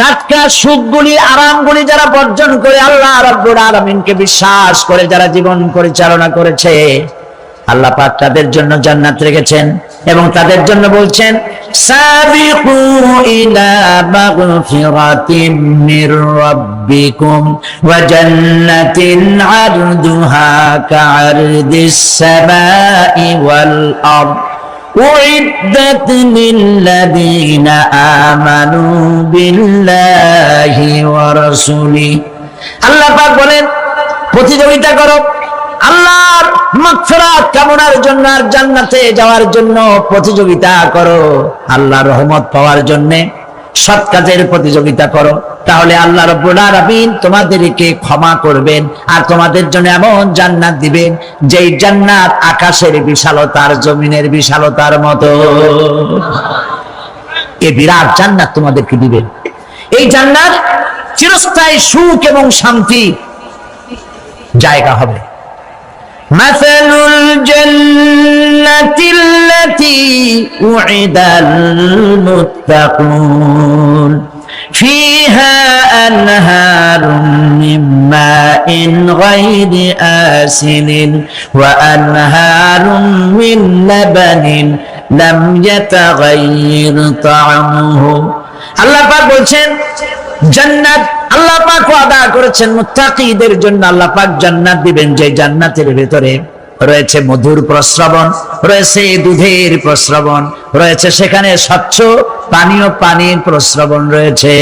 টাটকা সুখগুলি আরামগুলি যারা বর্জন করে আল্লাহ রাব্বুল আলামিনকে বিশ্বাস করে যারা জীবন পরিচালনা করেছে, আল্লাহ পাক তাদের জন্য জান্নাত রেখেছেন এবং তাদের জন্য বলছেন সাবিকু ইলা মাগফিরাতিম মির রাব্বিকুম ওয়া জান্নাতিন আরদুহা কাআরদিস সামাই ওয়াল আরদ উইদ্দাত লিল্লাযীনা আমানু বিল্লাহি ওয়া রাসূলিহি। আল্লাহ পাক বলেন প্রতিযোগিতা করো আল্লাহর মাগফিরাত কামনার জন্য আর জান্নাতে যাওয়ার জন্য প্রতিযোগিতা করো, আল্লাহর রহমত পাওয়ার জন্য সৎ কাজের প্রতিযোগিতা করো, তাহলে আল্লাহ রাব্বুল আলামিন তোমাদেরকে ক্ষমা করবেন আর তোমাদের জন্য এমন জান্নাত দিবেন যেই জান্নাত আকাশের বিশালতার জমিনের বিশালতার মতো। এই বিরাট জান্নাত তোমাদেরকে দিবেন। এই জান্নাত চিরস্থায়ী সুখ এবং শান্তি জায়গা হবে। مثل الجنة التي وعد المتقون فيها أنهار من ماء غير آسن وأنهار من لبن لم يتغير طعمه। আল্লাহ পাক বলছেন জান্নাত আল্লাহ পাক ওয়াদা করেছেন মুত্তাকিদের জন্য আল্লাহ পাক জান্নাত দিবেন, যে জান্নাতের ভিতরে রয়েছে মধুর প্রস্রবণ, রয়েছে দুধের প্রস্রবণ, রয়েছে সেখানে স্বচ্ছ পানীয় পানির প্রস্রবণ রয়েছে।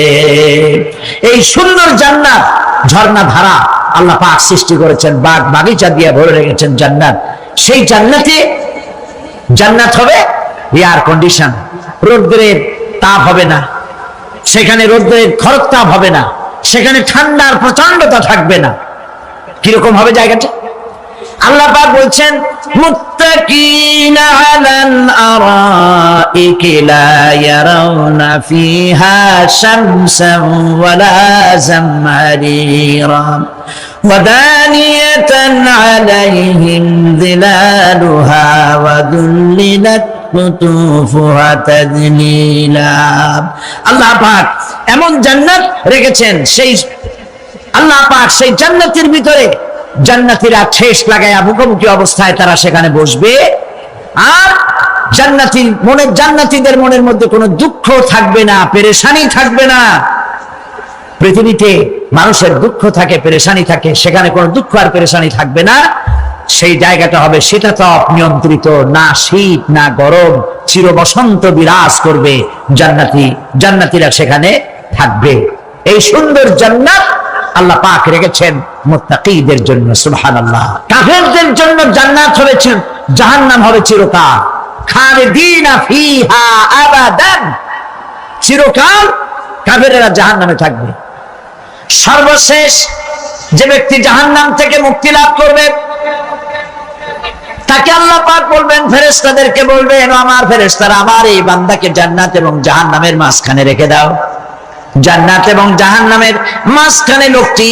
এই সুন্দর জান্নাত ঝর্ণা ধারা আল্লাহ পাক সৃষ্টি করেছেন, বাগ বাগিচা দিয়ে ভরে রেখেছেন জান্নাত। সেই জান্নাতে জান্নাত হবে এয়ার কন্ডিশন, রোদ্রের তাপ হবে না সেখানে, রোদ্রের খরতাপ হবে না সেখানে, ঠান্ডার প্রচন্ডতা থাকবে না। কিরকম হবে জায়গাটা? আল্লাহ পাক বলছেন মুত্তাকিনা আলাল আরাইকি লা ইয়ারাউনা ফিহা শামসান ওয়ালা জামহারিরা ওয়া দানিয়াতান আলাইহিম যিলালুহা ওয়া দুল্লিলাত কুতুফুহা তাদলিলা। আল্লাহ পাক এমন জান্নাত রেখেছেন, সেই আল্লাহ পাক সেই জান্নাতের ভিতরে জান্নাতীরা ঠেস লাগায়া মুখোমুখি অবস্থায় তারা সেখানে বসবে, আর জান্নাতীদের মনের মধ্যে কোনো দুঃখ থাকবে না, পেরেশানি থাকবে না। পৃথিবীতে মানুষের দুঃখ থাকে, পেরেশানি থাকে, সেখানে কোনো দুঃখ আর পেরেশানি থাকবে না। সেই জায়গাটা হবে শীতাতপ নিয়ন্ত্রিত, না শীত না গরম, চির বসন্ত বিরাজ করবে, জান্নাতীরা সেখানে থাকবে। এই সুন্দর জান্নাত আল্লাহ পাক রেখেছেন মুত্তাকিদের জন্য। সুবহানাল্লাহ। কাফেরদের জন্য জান্নাত হবে, জাহান্নাম হবে চিরকাল, খালিদিনা ফিহা আবাদান, চিরকাল কাফেরেরা জাহান্নামে থাকবে। সর্বশেষ যে ব্যক্তি জাহান্নাম থেকে মুক্তি লাভ করবে তাকে আল্লাহ পাক বলবেন, ফেরেশতাদেরকে বলবেন, আমার ফেরেশতারা আমার এই বান্দাকে জান্নাত এবং জাহান্নামের মাঝখানে রেখে দাও। জান্নাত এবং জাহান্নামের মাঝখানে লোকটি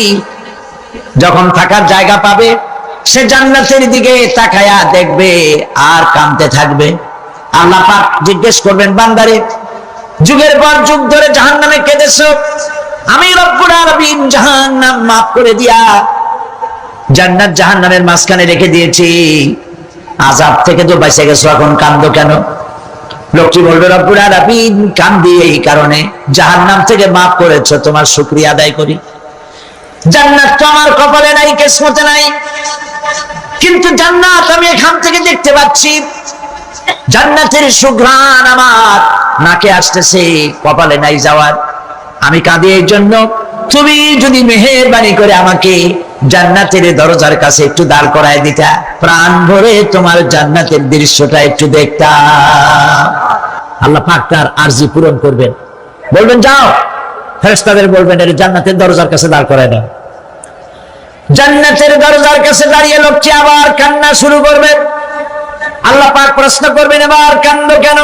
যখন থাকার জায়গা পাবে সে জান্নাতের দিকে তাকায়া দেখবে আর কাঁদতে থাকবে। আল্লাহ পাক জিজ্ঞেস করবেন, বান্দারে যুগের পর যুগ ধরে জাহান্নামে কেঁদেছো, আমি রব্বুল আলামিন জাহান্নাম মাফ করে দিয়া জান্নাত জাহান্নামের মাঝখানে রেখে দিয়েছি, আযাব থেকে তো বেঁচে গেছো, এখন কাঁদো কেন? লোকটি বলবে, রব্বুল আলামিন কাঁদি এই কারণে, জাহান্নাম থেকে মাফ করেছো, তোমার শুকরিয়া আদায় করি। জান্নাত তো আমার কপালে নাই, কিসমতে নাই, কিন্তু জান্নাত আমি এখান থেকে দেখতে পাচ্ছি, জান্নাতের সুঘ্রাণ আমার নাকে আসতেছে, কপালে নাই যাওয়ার। আমি কাঁদি এই জন্য, তুমি যদি মেহেরবানি করে আমাকে জান্নাতের দরজার কাছে একটু দাঁড় করায় দিতা, প্রাণ ভরে তোমার জান্নাতের দৃশ্যটা একটু দেখতাম। আল্লাহ পাক তার আরজি পূরণ করবেন, বলবেন যাও, ফেরেশতাদের বলবেন এর জান্নাতের দরজার কাছে দাঁড় করায় দাও। জান্নাতের দরজার কাছে দাঁড়িয়ে লোকটি আবার কান্না শুরু করবে। আল্লাহ পাক প্রশ্ন করবেন, এবার কান্দো কেন?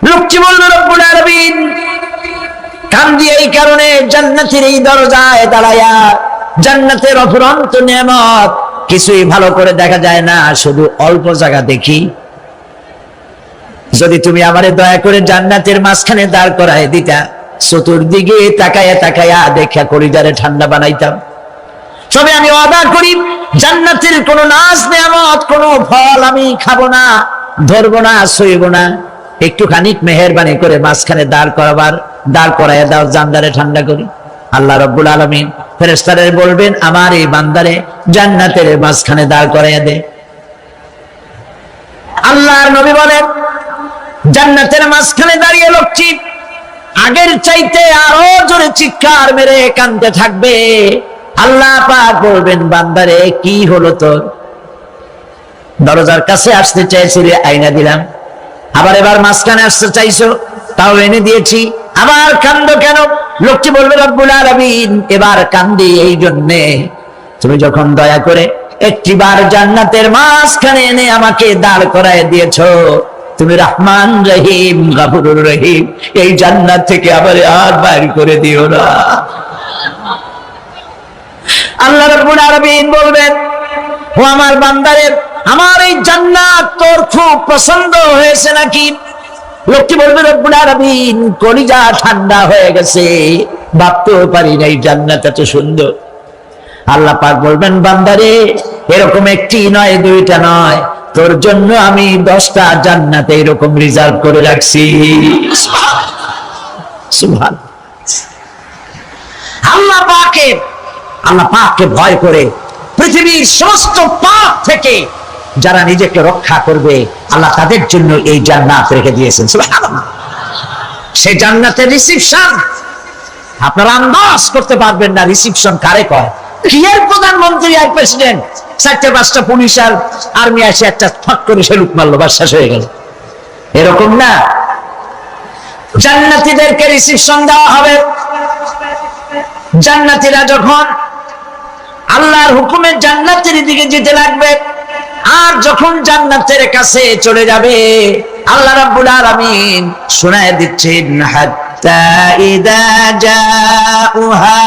লোকটি বলবে, রব্বুল আলামিন কান্দি এই কারণে, জান্নাতের এই দরজায় দাঁড়ায়া জান্নাতের অফুরন্ত নেয়ামত কিছুই ভালো করে দেখা যায় না, শুধু অল্প জায়গা দেখি। যদি তুমি আমারে দয়া করে জান্নাতের মাঝখানে দাঁড় করায় দিতা, চতুর্দিকে তাকায়া তাকায়া দেখা কলিজারে ঠান্ডা বানাইতাম। তবে আমি ওয়াদা করি জান্নাতের কোন নাজ নেয়ামত, কোন ফল আমি খাবো না, ধরবো না, সইব না। একটুখানি মেহেরবানি করে মাঝখানে দাঁড় করাইয়া দাও, জানদারে ঠান্ডা করি। আল্লাহ রাব্বুল আলামিন ফেরেশতাদের বলবেন, আমার এই বান্দারে জান্নাতের মাঝখানে দাঁড় করাইয়া দে। আল্লাহর নবী বলেন, জান্নাতের মাঝখানে দাঁড়িয়ে লোকটি আগের চাইতে আরো জোরে চিৎকার মেরে কাঁদতে থাকবে। আল্লাহ পাক বলবেন, বান্দারে কি হলো তোর? দরজার কাছে আসতে চাইছিলে, আইনা দিলাম। আবার এবার মাঝখানে আসতে চাইছো, তাও এনে দিয়েছি। আবার কান্দো কেন? লোকটি বলবে, রব্বুল আলামিন এবার কান্দি এই জন্যে, তুমি যখন দয়া করে একটিবার জান্নাতের মাঝখানে এনে আমাকে দাঁড় করায় দিয়েছো, তুমি রহমান রহিম গফুরুর রহিম, এই জান্নাত থেকে আবার আর বাইর করে দিও না। আল্লাহ রাব্বুল আলামিন বলবেন, ও আমার বান্দারে, আমার এই জান্নাত তোর খুব পছন্দ হয়েছে নাকি? লোকটি বলবে, রব্বুল আলামিন কলিজা ঠান্ডা হয়ে গেছে, ভাবতেও পারি না এই জান্নাত এত সুন্দর। আল্লাহ পাক বলবেন, বান্দারে এরকম একটি নয়, দুইটা নয়, তোর জন্য আমি 10টা জান্নাত এরকম রিজার্ভ করে রাখছি। সুবহানাল্লাহ। আল্লাহ পাককে ভয় করে পৃথিবীর সমস্ত পাপ থেকে যারা নিজেকে রক্ষা করবে, আল্লাহ তাদের জন্য এই জান্নাত রেখে দিয়েছেন। সুবহানাল্লাহ। সেই জান্নাতের রিসিপশন আপনারা আন্দাজ করতে পারবেন না, রিসিপশন কারে কয়। কি এর প্রধানমন্ত্রী আর প্রেসিডেন্ট, 4-5টা পুলিশ আর আর্মি আসে, একটা ফট করে সেলুট মারলো, বাস শেষ হয়ে গেল, এরকম না। জান্নাতীদেরকে রিসিপশন দেওয়া হবে। জান্নাতীরা যখন আল্লাহর হুকুমে জান্নাতের দিকে যেতে লাগবে, আর যখন জান্নাতের কাছে চলে যাবে, আল্লাহ রাব্বুল আলামিন শোনায় দিচ্ছেন, হাত্তা ইদা জাউহা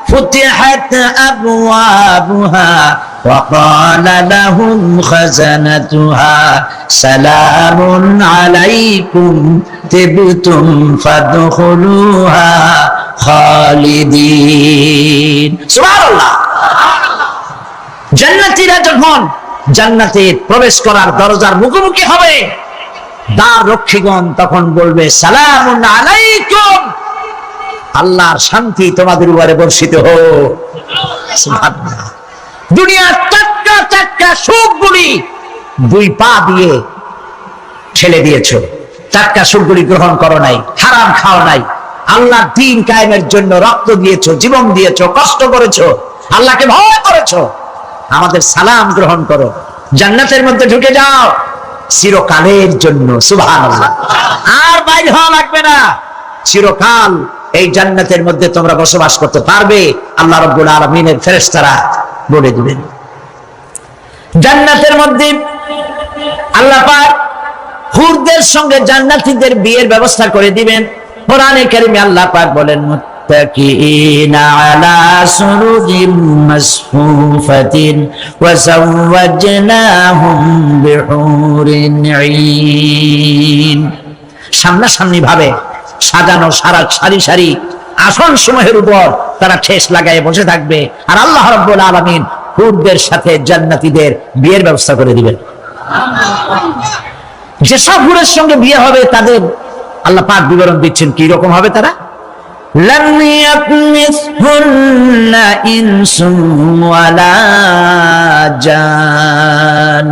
ফুতিহাত আবওয়াবুহা ওয়া ক্বালা লাহুম খাজানাতুহা সালামুন আলাইকুম তিবতুম ফাদখুলুহা খালিদিন। সুবহানাল্লাহ। জান্নাতীরা যখন জান্নাতে প্রবেশ করার দরজার মুখোমুখি হবে, দ্বার রক্ষীগণ তখন বলবে, সালামুন আলাইকুম, আল্লাহর শান্তি তোমাদের উপরে বর্ষিত হোক। সুবহানাল্লাহ। দুনিয়ার টাটকা টাটকা সুখগুলি 2 পা দিয়ে ঠেলে দিয়েছো, টাটকা সুখগুলি গ্রহণ করো নাই, হারাম খাও নাই, আল্লাহর দ্বীন কায়েমের জন্য রক্ত দিয়েছো, জীবন দিয়েছো, কষ্ট করেছো, আল্লাহকে ভয় করেছো। আমাদের সালাম গ্রহণ করো, জান্নাতের মধ্যে ঢুকে যাও চিরকালের জন্য। সুবহানাল্লাহ। আর বাইরে হওয়া লাগবে না, চিরকাল এই জান্নাতের মধ্যে তোমরা বসবাস করতে পারবে, আল্লাহ রাব্বুল আলামিনের ফেরেশতারা বলে দিবেন। জান্নাতের মধ্যে আল্লাহ পাক হুরদের সঙ্গে জান্নাতীদের বিয়ের ব্যবস্থা করে দিবেন। কোরআনে কারিমে আল্লাহ পাক বলেন, মুত্তাকিনা আলা সুরুরিন মাসফুফাতিন ওয়া যাওয়াজনাহুম বিহুরিন ঈন। সামনাসামনি ভাবে সাজানো সারি সারি আসন সমূহের উপর তারা ঠেস লাগায় বসে থাকবে, আর আল্লাহ রাব্বুল আলামিন হুরদের সাথে জান্নাতীদের বিয়ের ব্যবস্থা করে দিবেন। যেসব হুরের সঙ্গে বিয়ে হবে তাদের আল্লাহ পাক বিবরণ দিচ্ছেন কি রকম হবে তারা। লাম ইয়াতমিসহুন্না ইনসুন ওয়ালা জান।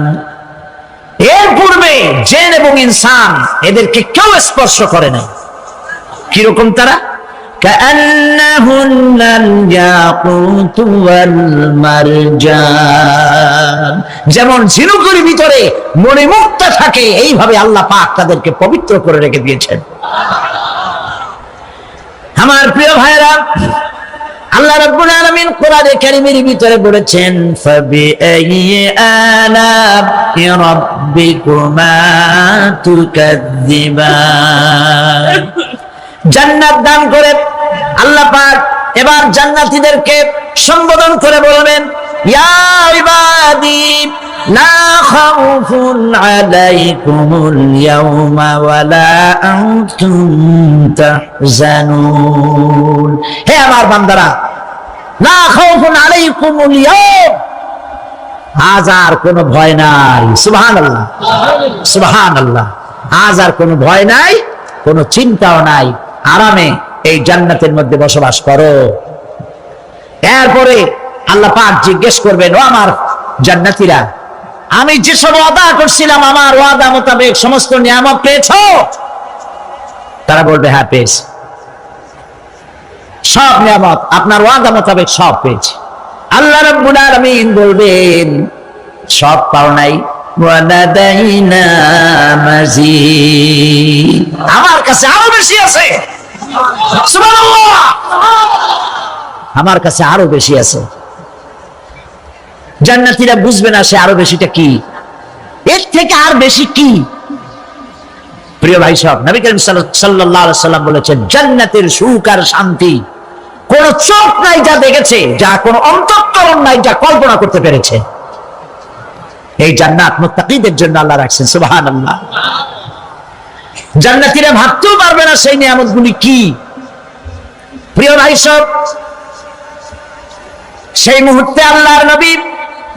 এর পূর্বে জিন এবং ইনসান এদেরকে কেউ স্পর্শ করে নাই। কি রকম তারা? কাআন্নাহুন্নাল ইয়াকুতু ওয়াল মারজান। যেমন ঝিনুকের ভিতরে মণিমুক্তা থাকে, এইভাবে আল্লাহ পাক তাদেরকে পবিত্র করে রেখে দিয়েছেন। আমার প্রিয় ভাইরা, আল্লাহ রাব্বুল আলামিন কোরআনে কারীমের ভিতরে বলেছেন, ফাবিআইয়ি আলা'i রাব্বিকুমা তুকাযযিবান। জান্নাত দান করে আল্লাহ পাক এবার জান্নাতীদেরকে সম্বোধন করে বলবেন, ইয়া ইবাদি লা খাউফুন আলাইকুমুল ইয়াওমা ওয়ালা আনতুম তাহজানুন। হে আমার বান্দারা, লা খাউফুন আলাইকুমুল ইয়াওম, আজ আর কোনো ভয় নাই। সুবহানাল্লাহ, সুবহানাল্লাহ। আজ আর কোনো ভয় নাই, কোনো চিন্তাও নাই, আরামে এই জান্নাতের মধ্যে বসবাস করো। এরপরে আল্লাহ পাক জিজ্ঞেস করবেন, ও আমার জান্নাতীরা, আমি যেসব ওয়াদা করছিলাম আমার ওয়াদা মোতাবেক সমস্ত নিয়ামত পেয়েছো? তারা বলবে হ্যাঁ পেয়েছি, সব নিয়ামত আপনার ওয়াদা মোতাবেক সব পেয়েছি। আল্লাহ রাব্বুল আলামিন বলবেন সব পাও নাই, ওয়ালাদাইনা মাজিদ, আমার কাছে আরো বেশি আছে। সুবহানাল্লাহ, আমার কাছে আরো বেশি আছে। জান্নাতীরা বুঝবে না সে আরো বেশিটা কি, এর থেকে আর বেশি কি। প্রিয় ভাই সব, নবী করিম সাল্লাল্লাহু আলাইহি সাল্লাম বলেছেন, জান্নাতের সুখ আর শান্তি কোন চোখ নাই যা দেখেছে, যা কোন অন্তঃকরণ নাই যা কল্পনা করতে পেরেছে। এই জান্নাত মুত্তাকিদের জন্য আল্লাহ রাখছেন। সুবহানাল্লাহ। জান্নাতীরা ভাবতেও পারবে না সেই নিয়ামতগুলি কি। প্রিয় ভাই সব, সেই মুহূর্তে আল্লাহর নবী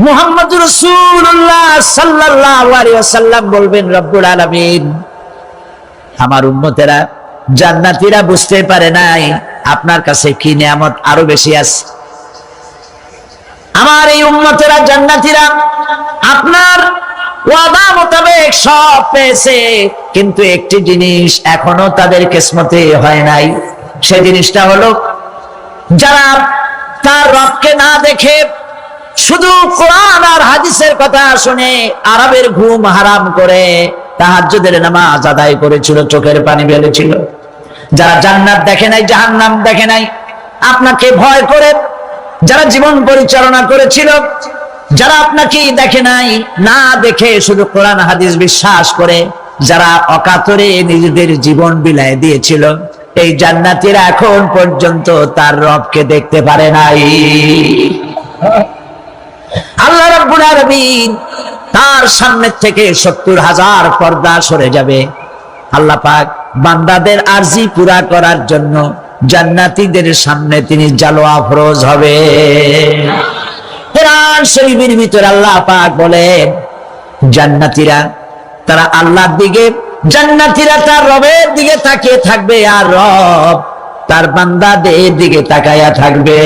মুহাম্মদুর রাসূলুল্লাহ সাল্লাল্লাহু আলাইহি ওয়াসাল্লাম বলবেন, রব্বুল আলামিন, আমার উম্মতেরা জান্নাতীরা বুঝতে পারে নাই আপনার কাছে কি নিয়ামত আরো বেশি আছে। আমার এই উম্মতেরা জান্নাতীরা আপনার ওয়াদা মোতাবেক সব পেয়েছে, কিন্তু একটি জিনিস এখনো তাদের কিসমতে হয় নাই। সেই জিনিসটা হলো, যারা তার রবকে না দেখে শুধু কোরআন আর হাদিসের কথা শুনে আরবের ঘুম হারাম করে তাহাজ্জুদের নামাজ আদায় করেছিল, চোখের পানি ফেলেছিল, যারা জান্নাত দেখে নাই, জাহান্নাম দেখে নাই, আপনাকে ভয় করে যারা জীবন পরিচালনা করেছিল, যারা আপনাকে দেখে নাই, না দেখে শুধু কোরআন হাদিস বিশ্বাস করে যারা অকাতরে নিজেদের জীবন বিলায় দিয়েছিল, এই জান্নাতীরা এখন পর্যন্ত তার রবকে দেখতে পারে নাই। আল্লাহ রাব্বুল আলামিন তার সামনে থেকে ৭০,০০০ পর্দা সরে যাবে। আল্লাহ পাক বান্দাদের আরজি পুরা করার জন্য জান্নাতীদের সামনে তিনি জালোয়া ফরজ হবে। কোরআন শরীফের ভিতরে আল্লাহ পাক বলেন, জান্নাতীরা তারা আল্লাহর দিকে, জান্নাতীরা তার রবের দিকে তাকিয়ে থাকবে, আর রব তার বান্দাদের দিকে তাকায়া থাকবে।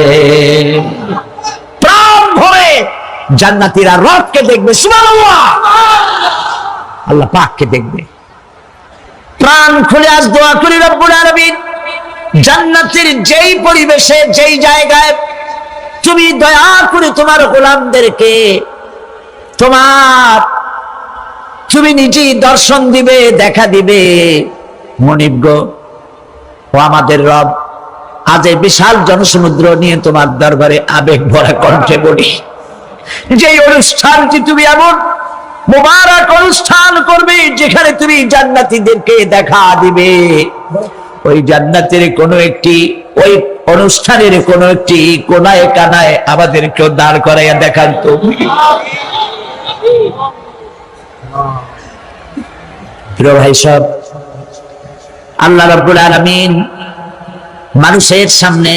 প্রাণ ভরে জান্নাতীরা রবকে দেখবে। সুবহানাল্লাহ, আল্লাহ পাককে দেখবে। প্রাণ খুলে আজ দোয়া করি, রব্বুল আলামিন, জান্নাতের যেই পরিবেশে, যেই জায়গায় তুমি দয়া করে তোমার গোলামদেরকে তুমি নিজেই দর্শন দিবে, দেখা দিবে। মনিব গো, ও আমাদের রব, আজ এই বিশাল জনসমুদ্র নিয়ে তোমার দরবারে আবেগ ভরা কণ্ঠে বলি, যে অনুষ্ঠানটি তুমি এমন মুবারক অনুষ্ঠান করবে যেখানে তুমি জান্নাতীদেরকে দেখা দিবে, ওই জান্নাতের কোন একটি, ওই অনুষ্ঠানের কোন একটি কোনায় কানায় আমাদেরকেও দাঁড় করাইয়া দেখান তো। প্রিয় ভাই সব, আল্লাহ রাব্বুল আলামিন মানুষের সামনে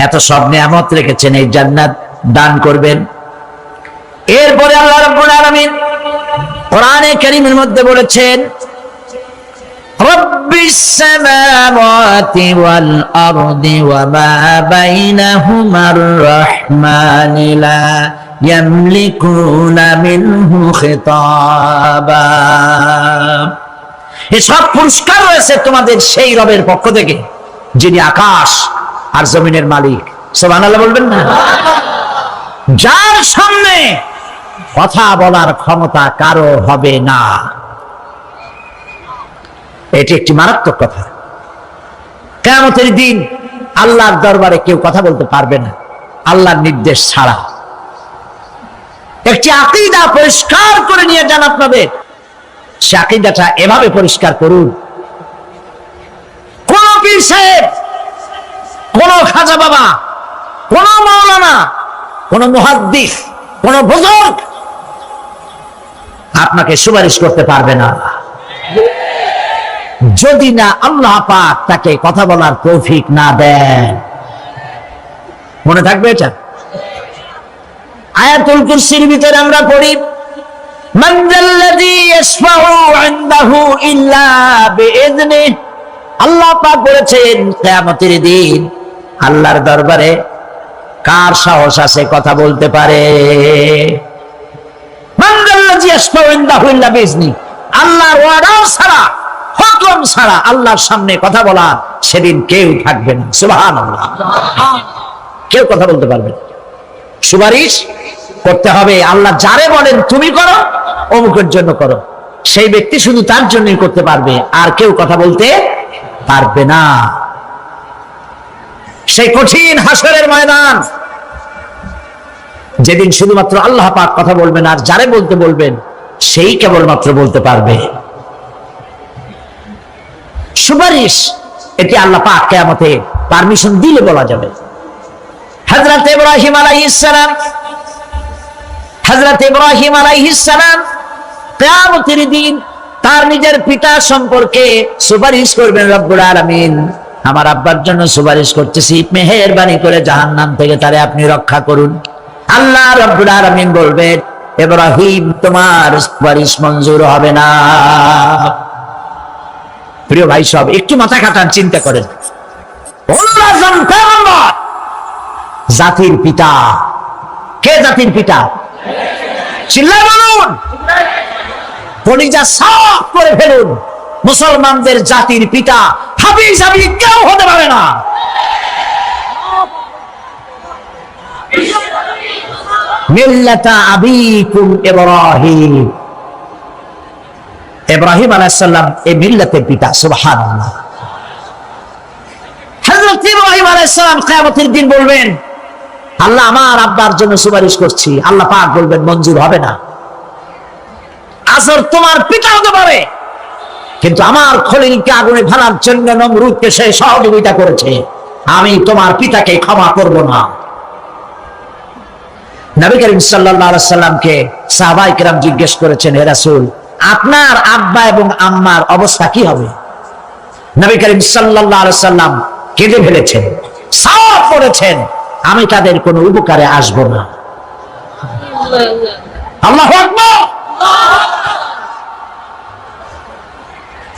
এত সব নিয়ামত রেখেছেন, এই জান্নাত দান করবেন। এরপরে আল্লাহ রাব্বুল আলামিন কোরআনে কারীমের মধ্যে বলেছেন, রব্বিস সামাওয়াতি ওয়াল আরদি ওয়া মা বাইনাহুমার রাহমানি লা ইয়ামলিকুনা মিনহু খিতাবা। এই সব পুরস্কার রয়েছে তোমাদের সেই রবের পক্ষ থেকে যিনি আকাশ আর জমিনের মালিক। সুবহানাল্লাহ বলবেন না? যার সামনে কথা বলার ক্ষমতা কারো হবে না। এটি একটি মারাত্মক কথা। কিয়ামতের দিন আল্লাহর দরবারে কেউ কথা বলতে পারবে না আল্লাহর নির্দেশ ছাড়া। একটি আকীদা পরিষ্কার করে নিয়ে যান আপনাদের। সে আকীদাটা এভাবে পরিষ্কার করুন, কোন পীর সাহেব, কোন খাজা বাবা, কোন মাওলানা, কোন মুহাদ্দিস, কোন বুজুর্গ আপনাকে সুপারিশ করতে পারবে না যদি না আল্লাহ পাক তাকে কথা বলার তৌফিক না দেন। মনে থাকবে এটা। আয়াতুল কুরসির ভিতরে আমরা পড়ি মান যাল্লাযী ইয়াশফাউ ইনদাহু ইল্লা বিইذনিহি। আল্লাহ পাক বলেছেন কিয়ামতের দিন আল্লাহর দরবারে কার সাহস আছে কথা বলতে পারে? মান যাল্লাযী ইয়াশফাউ ইনদাহু ইল্লা বিইذনিহি। আল্লাহর ওয়াদা ছাড়া, হুকুম ছাড়া আল্লাহর সামনে কথা বলা সেদিন কেউ থাকবে না। সুবহানাল্লাহ। কেউ কথা বলতে পারবে না। সুপারিশ করতে হবে আল্লাহ যারে বলেন তুমি করো, অমুকের জন্য করো, সেই ব্যক্তি শুধু তার জন্যই করতে পারবে, আর কেউ কথা বলতে পারবে না। সেই কঠিন হাসরের ময়দান যেদিন শুধুমাত্র আল্লাহ পাক কথা বলবেন, আর যারে বলতে বলবেন সেই কেবলমাত্র বলতে পারবে। সুপারিশ এটি আল্লাহ পাক কিয়ামতে পারমিশন দিলে বলা যাবে। হযরত ইব্রাহিম আলাইহিস সালাম কিয়ামতের দিন তার নিজের পিতা সম্পর্কে সুপারিশ করবেন। রব্বুল আলামিন আমার আব্বার জন্য সুপারিশ করতেছি, মেহেরবানি করে জাহান্নাম থেকে তারে আপনি রক্ষা করুন। আল্লাহ রব্বুল আলামিন বলবেন ইব্রাহিম তোমার সুপারিশ মঞ্জুর হবে না। প্রিয় ভাই সব একটু মাথা খাটান, চিন্তা করেন। জাতির পিতা কে? জাতির পিতা চিল্লায় বলুন, কলিজা সাফ করে ফেলুন। মুসলমানদের জাতির পিতা হাবিজাবি কেউ হতে পারে না। মিল্লাতা আবিকুম ইব্রাহিম। ইব্রাহিম আলাইহিস সালাম এই মিল্লাতের পিতা। সুবহানাল্লাহ। হযরত ইব্রাহিম আলাইহিস সালাম কিয়ামতের দিন বলবেন আল্লাহ আমার আব্বার জন্য সুপারিশ করছি। আল্লাহ পাক বলবেন মঞ্জুর হবে না। আসর তোমার পিতা হতে পারে, কিন্তু আমার খলিলকে আগুনে ফেলার জন্য নমরুদকে সে সহযোগিতা করেছে, আমি তোমার পিতাকে ক্ষমা করব না। নবী করিম সাল্লাল্লাহু আলাইহি সাল্লামকে সাহাবায়ে কেরাম জিজ্ঞেস করেছেন, হে রাসূল আপনার আব্বা এবং আম্মার অবস্থা কি হবে? নবী করিম সাল্লাল্লাহু আলাইহি সাল্লাম কেঁদে ফেলেছেন, সাফ করেছেন আমি তাদের কোনো উপকারে আসব না। আল্লাহু আকবার।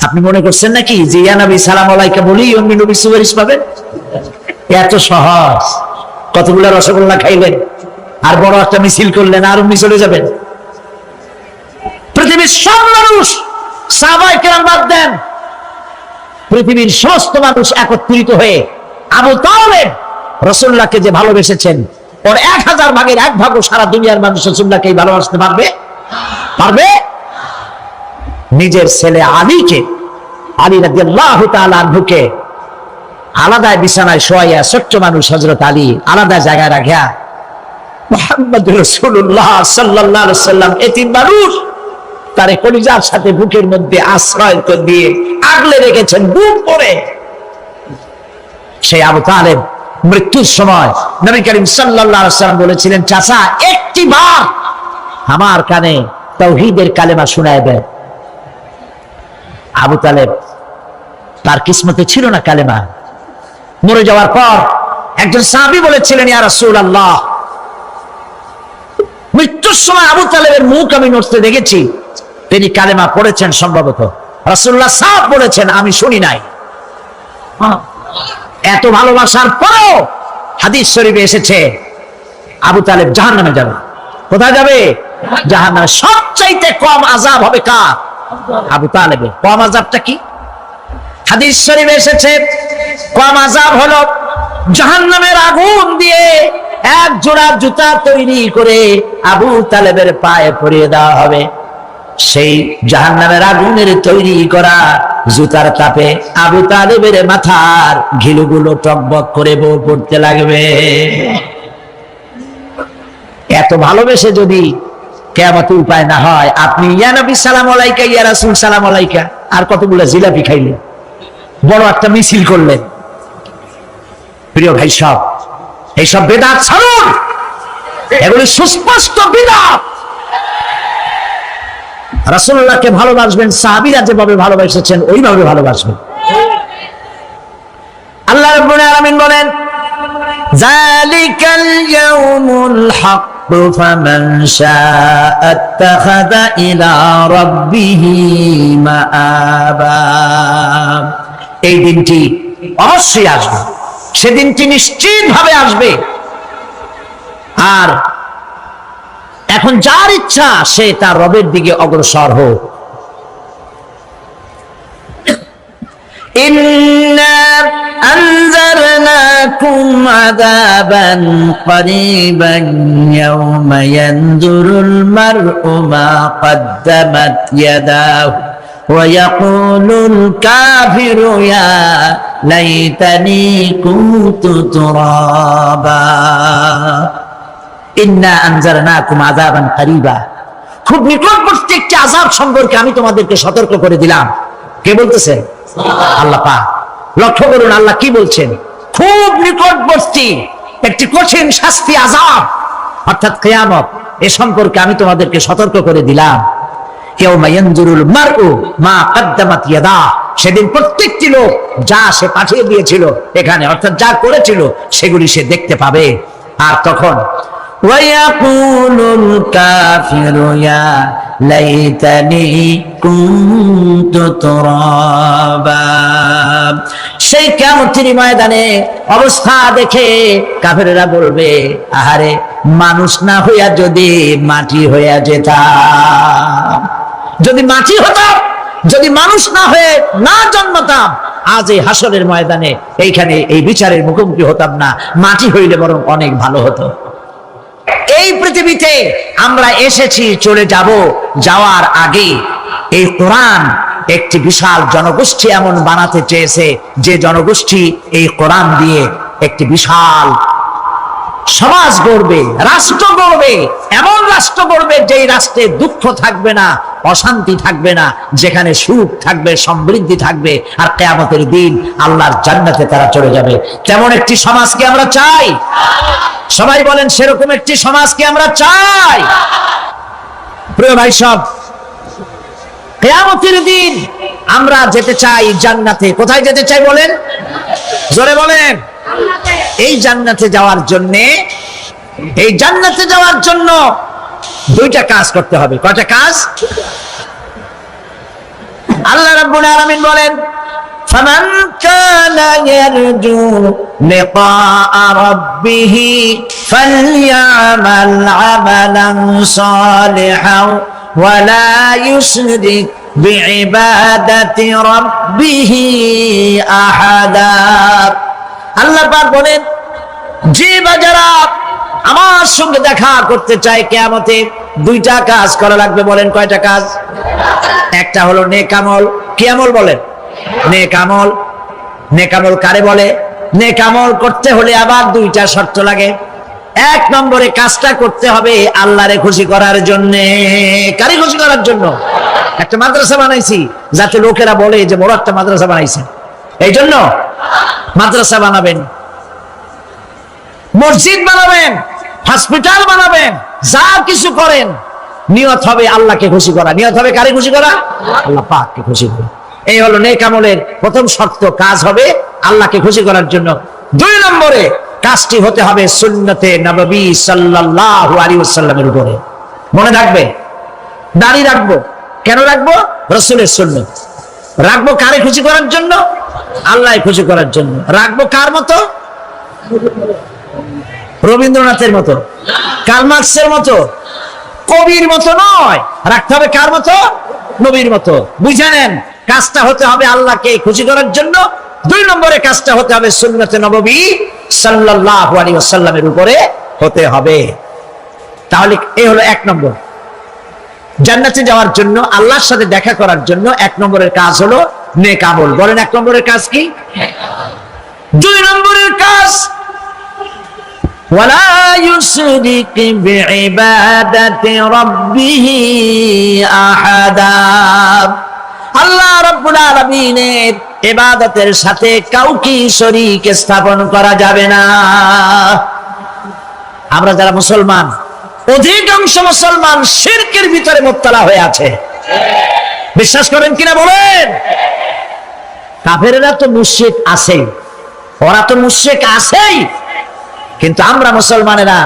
আপনি মনে করছেন নাকি যে ইয়া নবী সালাম আলাইকা বলি অন্য নবী সুপারিশ পাবেন? এত সহজ। কতগুলো রসগোল্লা খাইলেন আর বড় একটা মিছিল করলেন আর অমনি চলে যাবেন? পৃথিবীর সব মানুষ, সাহাবায়ে কেরাম বাদ দেন, পৃথিবীর সমস্ত মানুষ একত্রিত হয়ে আবু তালেব রাসূলুল্লাহকে যে ভালোবেসেছেন, ওর 1000 ভাগের 1 ভাগও সারা দুনিয়ার মানুষ রাসূলুল্লাহকে ভালোবাসতে পারবে? পারবে? নিজের ছেলে আলীকে, আলী রাদিয়াল্লাহু তাআলা আনহুকে আলাদা বিছানায় শোয়াইয়া, ছোট্ট মানুষ হযরত আলী আলাদা জায়গায় রাখিয়া মুহাম্মদুর রাসূলুল্লাহ সাল্লাল্লাহু আলাইহি ওয়াসাল্লাম এতিম মানুষ তারে কলিজার সাথে বুকের মধ্যে আশ্রয় দিয়ে আগলে রেখেছেন বুক পরে। সেই আবু তালেব মৃত্যুর সময় নবী করিম সাল্লাল্লাহু আলাইহি ওয়াসাল্লাম বলেছিলেন, চাচা একটি বার আমার কানে তাওহীদের কালেমা শোনায় দেন। আবু তালেব তার কিসমতে ছিল না কালেমা। মরে যাওয়ার পর একজন সাহাবী বলেছিলেন, ইয়া রাসূলুল্লাহ মৃত্যুর সময় আবু তালেবের মুখ আমি নড়তে দেখেছি, তিনি কালেমা পড়েছেন সম্ভবত। রাসূলুল্লাহ সাফ বলেছেন আমি শুনি নাই। এত ভালোবাসার পরেও হাদিস শরীফে এসেছে আবু তালেব জাহান্নামে যাবে। কোথায় যাবে? জাহান্নামে। সবচাইতে কম আযাব হবে কার? আবু তালেবের। কম আযাবটা কি? হাদিস শরীফে এসেছে কম আযাব হলো জাহান্নামের আগুন দিয়ে এক জোড়া জুতা তৈরি করে আবু তালেবের পায়ে পরিয়ে দেওয়া হবে। সেই জাহান্নামের আগুনের তৈরি করা জুতার তাপে আবু তালেবের মাথার ঘিলুগুলো টকবক করে বউ পড়তে লাগবে। এত ভালোবেসে যদি কিয়ামতে উপায় না হয়, আপনি ইয়া নবী সালাম আলাইকা, ইয়া রাসূল সালাম আলাইকা আর কতগুলো জিলাপি খাইলেন, বড় একটা মিছিল করলেন। প্রিয় ভাই সব এইসব বেদাত ছাড়ুন। এগুলি সুস্পষ্ট বিদাত। রাসূলুল্লাহকে ভালোবাসবেন, সাহাবীরা যেভাবে ভালোবেসেছেন ওইভাবে ভালোবাসবেন। আল্লাহ রাব্বুল আলামিন বলেন, যালিকাল ইয়াউমুল হক ফামান শাআ আত্তাখাযা ইলা রাব্বিহি মাআবা। এই দিনটি অবশ্যই আসবে, সেদিনটি নিশ্চিতভাবে আসবে। আর এখন যার ইচ্ছা সে তার রবের দিকে অগ্রসর হোক। ইন্না আনজারনাকুম আযাবান করিবান ইয়াওমা ইয়ানজুরুল মার'উ মা কদ্দামাত ইয়াদাহু ওয়া ইয়াকুলুল কাফিরু ইয়া লাইতানি কুনতু তুরাবা। ইন্না আনজারনাকুম আযাবান করিবা, খুব নিকটবর্তী একটি আযাব সম্পর্কে আমি তোমাদেরকে সতর্ক করে দিলাম। কে বলতেছে? আল্লাহ পাক। লক্ষ্য করুন আল্লাহ কি বলছেন, খুব নিকটবর্তী একটি কঠিন শাস্তি, আযাব অর্থাৎ কিয়ামত, এ সম্পর্কে আমি তোমাদেরকে সতর্ক করে দিলাম। ইয়াউমা ইয়ানজুরুল মার'উ মা কদ্দামাত ইয়াদা, সেদিন প্রত্যেকটি লোক যা সে পাঠিয়ে দিয়েছিল এখানে, অর্থাৎ যা করেছিল সেগুলি সে দেখতে পাবে। আর তখন ওয়ায়াকুলুল কাফিরু ইয়া লাইতানি কুনতু তুরাবা। সেই কিয়ামতের ময়দানে অবস্থা দেখে কাফেররা বলবে, আহারে মানুষ না হইয়া যদি মাটি হইয়া যেতাম, যদি মাটি হতাম, যদি মানুষ না হয়ে না জন্মতাম, আজ এই হাসরের ময়দানে এইখানে এই বিচারের মুখোমুখি হতাম না, মাটি হইলে বরং অনেক ভালো হতো। এই পৃথিবীতে আমরা এসেছি, চলে যাব, যাওয়ার আগে এই কোরআন একটি বিশাল জনগোষ্ঠী এমন বানাতে চেয়েছে যে জনগোষ্ঠী এই কোরআন দিয়ে একটি বিশাল সমাজ গড়বে, রাষ্ট্র গড়বে, এমন রাষ্ট্র গড়বে যেই রাষ্ট্রে দুঃখ থাকবে না, অশান্তি থাকবে না, যেখানে সুখ থাকবে, সমৃদ্ধি থাকবে, আর কিয়ামতের দিন আল্লাহর জান্নাতে তারা চলে যাবে। তেমন একটি সমাজকে আমরা চাই। সবাই বলেন সেরকম একটি সমাজকে আমরা চাই। প্রিয় ভাই সব, কিয়ামতের দিন আমরা যেতে চাই জান্নাতে। কোথায় যেতে চাই বলেন? জোরে বলেন। এই জান্নাতে যাওয়ার জন্য, এই জান্নাতে যাওয়ার জন্য দুইটা কাজ করতে হবে। কয়টা কাজ? আল্লাহ রাব্বুল আলামিন বলেন, ফামান কানা ইয়ারজু লিকাআ রাব্বিহি ফালইআমাল আমালান সালিহান ওয়া লা ইউশরিক বিইবাদাতি রাব্বিহি আহাদা। আল্লাহ পাক বলেন, যে বাজারা আমার সঙ্গে দেখা করতে চায় কিয়ামতে, দুইটা কাজ করা লাগবে। বলেন কয়টা কাজ? একটা হলো নেক আমল। কি আমল বলেন? নেক আমল। নেক আমল কারে বলে? নেক আমল করতে হলে আবার দুইটা শর্ত লাগে। এক নম্বরে কাজটা করতে হবে আল্লাহরে খুশি করার জন্য। কারে খুশি করার জন্য? একটা মাদ্রাসা বানাইছি যাতে লোকেরা বলে যে বড় একটা মাদ্রাসা বানাইছে, এই জন্য মাদ্রাসা বানাবেন, মসজিদ বানাবেন, হসপিটাল বানাবেন, যা কিছু করেন নিয়ত হবে আল্লাহকে খুশি করা। নিয়ত হবে কারে খুশি করা? আল্লাহ পাককে খুশি করা। এই হলো নেক আমলের প্রথম শর্ত, কাজ হবে আল্লাহকে খুশি করার জন্য। দুই নম্বরে কাজটি হতে হবে সুন্নতে নববী সাল্লাল্লাহু আলাইহি ওয়াসাল্লামের উপরে। মনে রাখবে, দাড়ি রাখবো কেন রাখবো? রাসূলের সুন্নাত। রাখবো কারে খুশি করার জন্য? আল্লাহ খুশি করার জন্য। রাখবো কার মতো? রবীন্দ্রনাথের মতো, কার্ল মার্কসের মতো, কবির মতো নয়। রাখতে হবে কার মতো? নবীর মতো। বুঝে নেন, কাজটা হতে হবে আল্লাহকে খুশি করার জন্য। দুই নম্বরে কাজটা হতে হবে সুন্নতে নববী সাল্লাল্লাহু আলাইহি ওয়াসাল্লামের উপরে হতে হবে। তাহলে এই হলো এক নম্বর। জান্নাতে যাওয়ার জন্য, আল্লাহর সাথে দেখা করার জন্য এক নম্বরের কাজ হলো নেক আমল। বলেন এক নম্বরের কাজ কি? দুই নম্বরের কাজ ওয়ালা ইউশরিক বিইবাদাতি রাব্বিহি আহাদা। আল্লাহ রাব্বুল আলামিনের ইবাদতের সাথে কাউকে শরীক স্থাপন করা যাবে না। আমরা যারা মুসলমান, অধিকাংশ মুসলমান শিরকের ভিতরে মুবতালা হয়ে আছে। বিশ্বাস করেন কিনা বলেন? কাফেরেরা তো মুশরিক আছেই, ওরা তো মুশরিক আছেই, কিন্তু আমরা মুসলমানেরা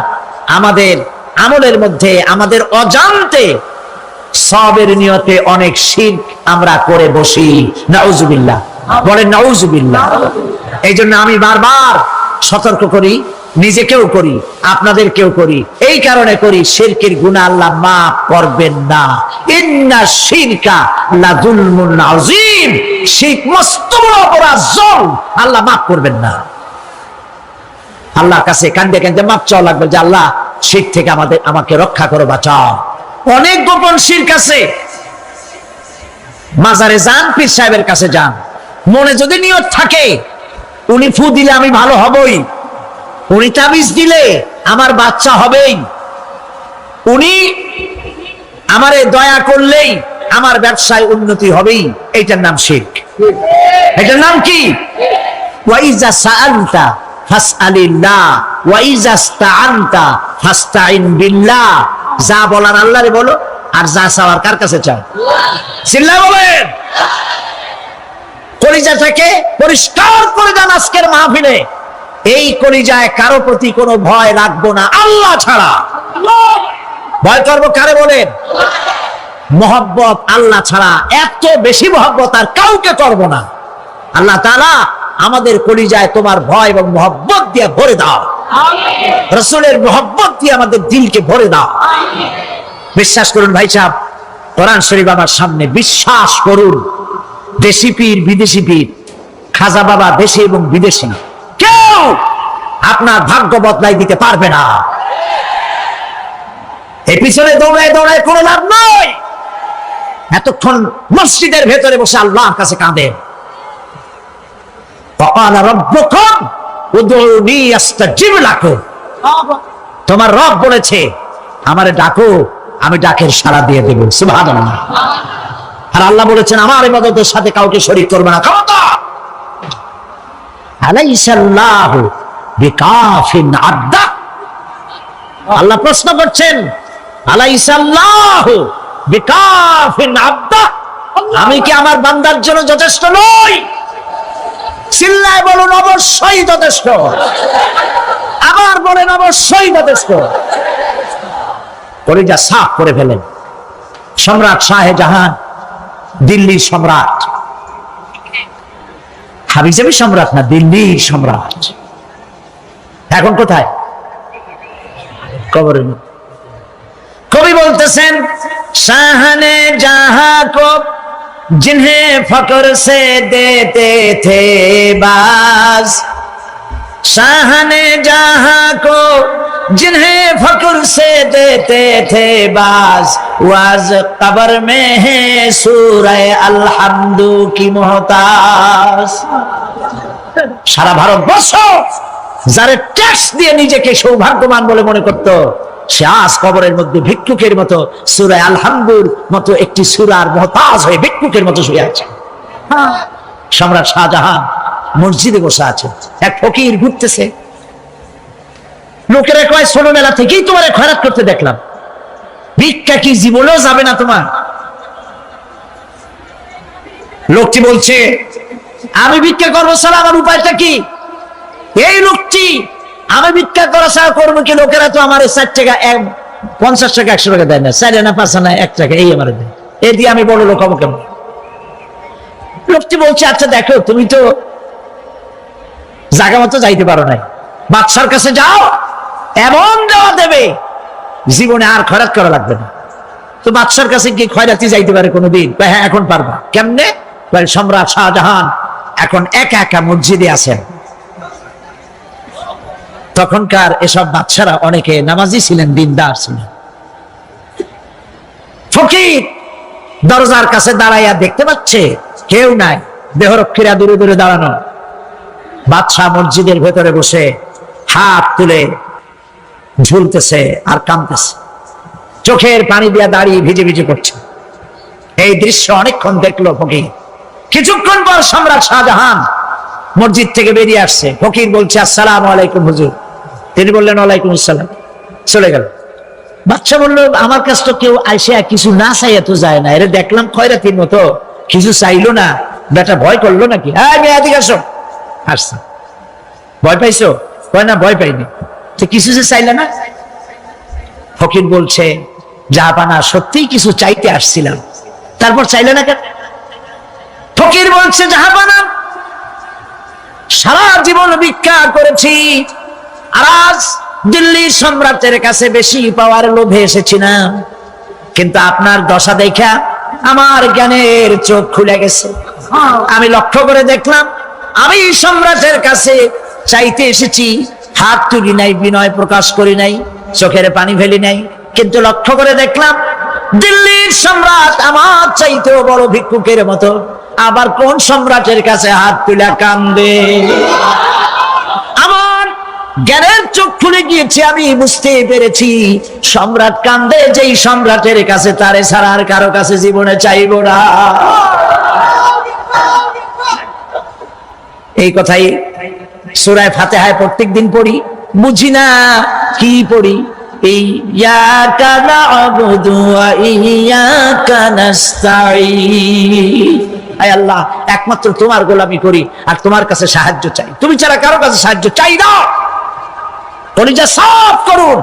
আমাদের আমলের মধ্যে আমাদের অজান্তে সবের নিয়তে অনেক শিরক আমরা করে বসি। নাউজুবিল্লাহ, বলেন নাউজুবিল্লাহ। এই জন্য আমি বারবার সতর্ক করি, নিজেকেও করি, আপনাদেরকেও করি। এই কারণে করি, শিরকের গুনাহ আল্লাহ মাফ করবেন না। ইন্না শিরকা লাযুলমুন আযীম, শিরক মস্ত বড় অপরাধ, জুলম, আল্লাহ মাফ করবেন না। আল্লাহর কাছে কান্দে কান্দে মাফ চাওয়া লাগবে যে আল্লাহ শিরক থেকে আমাকে রক্ষা করো, বাঁচাও। অনেক গোপন শিরক আছে। মাজারে যান, পীর সাহেবের কাছে যান, মনে যদি নিয়ত থাকে উনি ফু দিলে আমি ভালো হবই, উনি তাবিজ দিলে আমার বাচ্চা হবেই, উনি আমারে দয়া করলেই আমার ব্যবসায় উন্নতি হবেই, এইটার নাম শিরক। এটার নাম কি? ওয়াইজা সাআলতা ফাসআলিল্লাহ ওয়াইজা ইসতাআনতা ফাসতাইন বিল্লাহ। যা বলার আল্লাহরে বলো, আর যা চাওয়ার কার কাছে চাও? চিল্লায় বলেন। কলিজাটাকে পরিষ্কার করে দেন আজকের মাহফিলে। এই কলিজায় কারো প্রতি কোনো ভয় রাখবো না আল্লাহ ছাড়া। ভয় করবো কারে বলেন? মহব্বত আল্লাহ ছাড়া, এত বেশি মহব্বত আর কাউকে করবো না। আল্লাহ তাআলা আমাদের কলিজায় তোমার ভয় এবং মহব্বত দিয়ে ভরে দাও, রাসূলের মহব্বত দিয়ে আমাদের দিলকে ভরে দাও। বিশ্বাস করুন ভাই সাহেব, কোরআন শরীফ আমার সামনে, বিশ্বাস করুন, দেশি পীর বিদেশি পীর, খাজা বাবা দেশি এবং বিদেশি, কেউ আপনার ভাগ্য বদলাই দিতে পারবে না। এই পিছনে দৌড়ায় দৌড়ায় কোনো লাভ নয়। এতক্ষণ মসজিদের ভেতরে বসে আল্লাহর কাছে কাঁদেন। وقال ربكم ادعوني استجب لكم। তোমার রব বলেছে আমারে ডাকো, আমি ডাকের সাড়া দিয়ে দেব। সুবহানাল্লাহ। আর আল্লাহ বলেছেন আমার ইবাদতের সাথে কাউকে শরীক করবে না। খবরদার। আলাইসাল্লাহু বিকাফিন আবদা। আল্লাহ প্রশ্ন করছেন, আলাইসাল্লাহু বিকাফিন আবদা, আমি কি আমার বান্দার জন্য যথেষ্ট নই? চিল্লায় বলুন অবশ্যই যথেষ্ট। আবার বলেন অবশ্যই যথেষ্ট। কলিজা সাফ করে ফেলেন। সম্রাট শাহজাহান, দিল্লির সম্রাট, হাবিজাবি সম্রাট না, দিল্লির সম্রাট। এখন কোথায়? কবরের মধ্যে। কবি বলতেছেন, শাহনে জাহাं को जिन्हें फक्र से देते थे बाज, शाहने जहां को जिन्हें फक्र से देते थे बाज, वाज कब्र में है सूरह अलहम्दु की मोहताज। সারা ভারতবর্ষ যারা ট্যাক্স দিয়ে নিজেকে সৌভাগ্যবান বলে মনে করত, সে আজ কবরের মধ্যে ভিক্ষুকের মতো সূরা আল-হামদুর মতো একটি সূরার মুহতাজ হয়ে ভিক্ষুকের মতো শুয়ে আছে। সম্রাট শাহজাহান মসজিদে বসে আছে, এক ফকির ঘুরতেছে। লোকেরা কয় ছোটবেলা থেকেই তোমার খয়রাত করতে দেখলাম, ভিক্ষা কি জীবনেও যাবে না তোমার? লোকটি বলছে আমি ভিক্ষা করবো ছাড়া আমার উপায়টা কি? এই লোকটি আমি ভিক্ষা করা ছাড়া করবো কি? লোকেরা তো আমার 4 টাকা 50 টাকা 100 টাকা দেয় না, 4 আনা 5 আনা 1 টাকা এই আমার দেয়, এই দিয়ে আমি বড় লোক হবো কেমন? লোকটি বলছে আচ্ছা দেখো, তুমি তো জায়গা মতো যাইতে পারো নাই, বাদশার কাছে যাও, এমন দেওয়া দেবে জীবনে আর খয়রাত করা লাগবে না। তো বাদশার কাছে কি খয়রাতি যাইতে পারে কোনোদিন? হ্যাঁ এখন পারবা। কেমনে? সম্রাট শাহজাহান এখন একা একা মসজিদে আছেন। তখনকার এসব বাদশারা অনেকে নামাজি ছিলেন, দিনদার ছিলেন। ফকির দরজার কাছে দাঁড়াইয়া দেখতে পাচ্ছে কেউ নাই, দেহরক্ষীরা দূরে দূরে দাঁড়ানো। বাদশাহ মসজিদের ভেতরে বসে হাত তুলে ঝুলতেছে আর কাঁদতেছে, চোখের পানি দিয়া দাঁড়িয়ে ভিজে ভিজে পড়ছে। এই দৃশ্য অনেকক্ষণ দেখলো ফকির। কিছুক্ষণ পর সম্রাট শাহজাহান মসজিদ থেকে বেরিয়ে আসছে। ফকির বলছে আসসালামু আলাইকুম হুজুর। তিনি বললেন ওয়ালাইকুম আসসালাম। চলে গেল। বাচ্চা বললো আমার কাছ তো কেউ আইসে কিছু না চাই তো যায় না, এরা দেখলাম খয়রাতির মতো কিছু চাইলো না, বেটা ভয় করলো নাকি? হ্যাঁ মেয়ে এদিকে আসো। আসছে। ভয় পাইছো? কয় না ভয় পাইনি। তো কিছু যে চাইলে না? ফকির বলছে জাহাপানা সত্যিই কিছু চাইতে আসছিলাম, তারপর চাইলে না কেন? ফকির বলছে জাহাপানা সারা জীবন ভিক্ষা করেছি, আর আজ দিল্লির সম্রাটের কাছে বেশি পাওয়ার লোভে এসেছি না, কিন্তু আপনার দশা দেখা আমার জ্ঞানের চোখ খুলে গেছে। আমি লক্ষ্য করে দেখলাম আমি সম্রাটের কাছে চাইতে এসেছি, হাত তুলি নাই, বিনয় প্রকাশ করি নাই, চোখের পানি ফেলি নাই, কিন্তু লক্ষ্য করে দেখলাম দিল্লির সম্রাট আমার চাইতেও বড় ভিক্ষুকের মতো আবার কোন সম্রাটের কাছে হাত তুলে কান্দে। আমার জ্ঞানের চোখ খুলে গিয়েছে, আমি বুঝতে পেরেছি সম্রাট কান্দে যেই সম্রাটের কাছে, তারে ছাড়া আর কারো কাছে জীবনে চাইব না। এই কথাই সূরা ফাতিহায় প্রত্যেকদিন পড়ি, বুঝি না কি পড়ি। ইয়াকা না'বুদু ওয়া ইয়াকা নাস্তাঈন, আয় আল্লাহ একমাত্র তোমার গোলামি করি আর তোমার কাছে সাহায্য চাই, তুমি ছাড়া কারো কাছে সাহায্য চাই না। কলিজা সাফ করুন,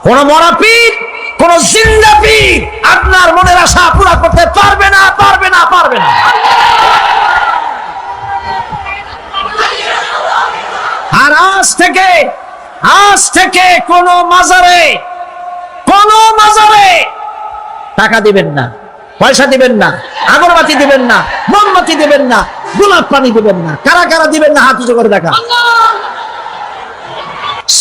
কোন মরা পীর কোন জিন্দা পীর আপনার মনের আশা পুরা করতে পারবে না, পারবে না, পারবে না। আর আজ থেকে কোন মাজারে টাকা দিবেন না, পয়সা দিবেন না, আগরবাতি দিবেন না, মোমবাতি দিবেন না, গোলাপ পানি দিবেন না। কারা কারা দিবেন না হাত উঁচু করে দেখা।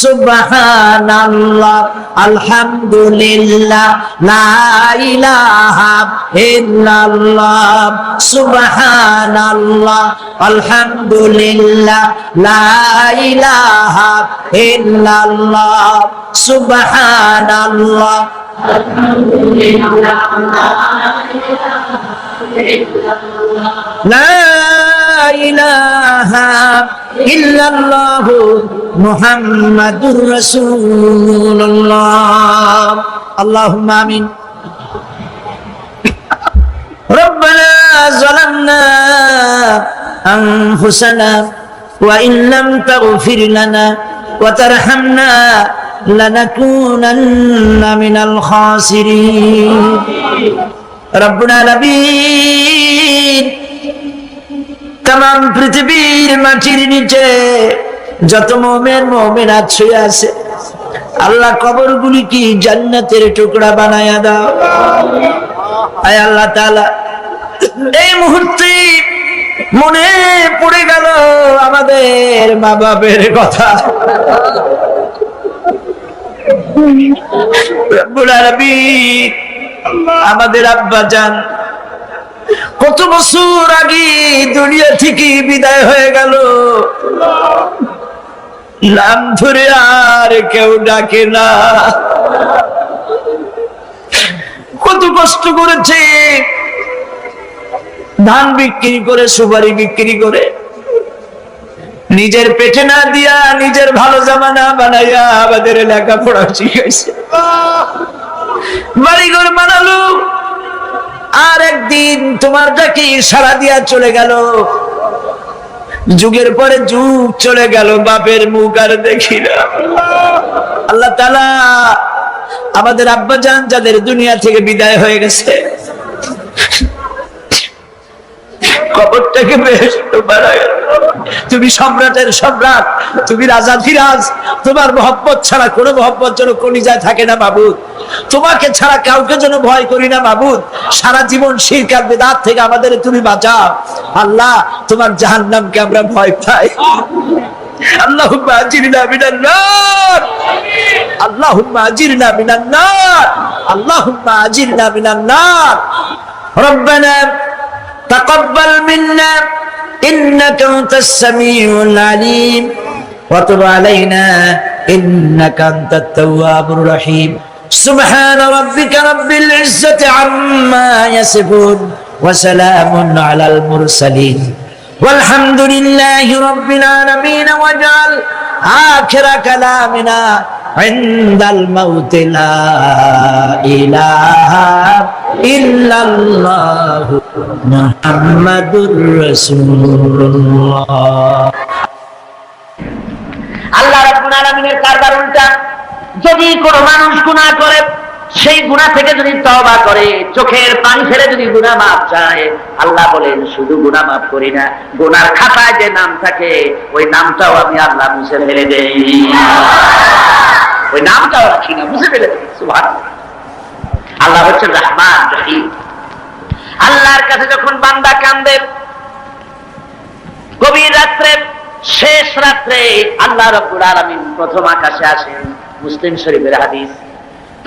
সুবহানাল্লাহ, আলহামদুলিল্লাহ, লা ইলাহা ইল্লাল্লাহ। সুবহানাল্লাহ, আলহামদুলিল্লাহ, লা ইলাহা ইল্লাল্লাহ। সুবহানাল্লাহ, আলহামদুলিল্লাহ, লা ইলাহা ইল্লাল্লাহ, মুহাম্মাদুর রাসূলুল্লাহ। আল্লাহুম্মা আমিন। রব্বানা যালামনা আনফুসানা ওয়া ইন লাম তাগফির লানা ওয়া তারহামনা লানাকুনান্না মিনাল খাসিরিন। রব্বুল আলামিন, তাম পৃথিবীর মাটির নিচে যত মুমিন মুমিনাত শুয়ে আছে আল্লাহ কবরগুলি কি জান্নাতের টুকরা বানায়া দাও। আয় আল্লাহ তাআলা, এই মুহূর্তে মনে পড়ে গেল আমাদের মা বাপের কথা। রব্বুল আলামিন, আমাদের আব্বা জান কত বছর আগে দুনিয়া থেকে বিদায় হয়ে গেল, নাম ধরে আর কেউ ডাকে না। কত কষ্ট করেছে, ধান বিক্রি করে, সুপারি বিক্রি করে, নিজের পেটে না দিয়া নিজের ভালো জামা না বানাইয়া আমাদের লেখাপড়া শিখাইছে, বাড়িঘর বানালো। আর একদিন তোমার ডাকে সাড়া দিয়া চলে গেল। যুগের পরে যুগ চলে গেল, বাপের মুখ আর দেখি না। আল্লাহ তাআলা আমাদের আব্বা জান যাদের দুনিয়া থেকে বিদায় হয়ে গেছে, কবরটাকে বেহেশত বানায়। তুমি সম্রাটের সম্রাট, তুমি রাজাধিরাজ, তোমার মহব্বত ছাড়া কোনো মহব্বত যেন কলিজায় থাকে না মাবুদ। তোমাকে ছাড়া কাউকে যেন ভয় করি না মাবুদ। সারা জীবন শিরক আর বিদআত থেকে আমাদের তুমি বাঁচাও। আল্লাহ, তোমার জাহান্নামকে আমরা ভয় পাই। আল্লাহুম্মা আজিরনা মিনান নার, আল্লাহুম্মা আজিরনা মিনান নার, আল্লাহুম্মা আজিরনা মিনান নার। রব্বানা তাকাব্বাল মিন্না إنك أنت السميع العليم وتب علينا إنك أنت التواب الرحيم سبحان ربك رب العزة عما يصفون وسلام على المرسلين ওয়ালহামদুলিল্লাহি রাব্বিল আলামিন ওয়াজআল আখিরা কালামিনা ইনদাল মাউত লা ইলাহা ইল্লাল্লাহু মুহাম্মাদুর রাসূলুল্লাহ। আল্লাহ রাব্বুল আলামিনের কারবার উল্টা। যদি কোনো মানুষ গুনাহ করে, সেই গুনাহ থেকে যদি তওবা করে, চোখের পানি ফেলে যদি গুনাহ মাফ চায়, আল্লাহ বলেন শুধু গুনাহ মাফ করি না, গুনার খাতায় যে নাম থাকে ওই নামটাও আমি আল্লাহ মুছে ফেলে দেই। ওই নামটাও রাখি না, মুছে ফেলে দেই। সুবহানাল্লাহ। আল্লাহ হচ্ছেন রহমান রহিম। আল্লাহর কাছে যখন বান্দা কান্দে, গভীর রাত্রে, শেষ রাত্রে আল্লাহ রাব্বুল আলামিন প্রথম আকাশে আসেন। মুসলিম শরীফের হাদিস।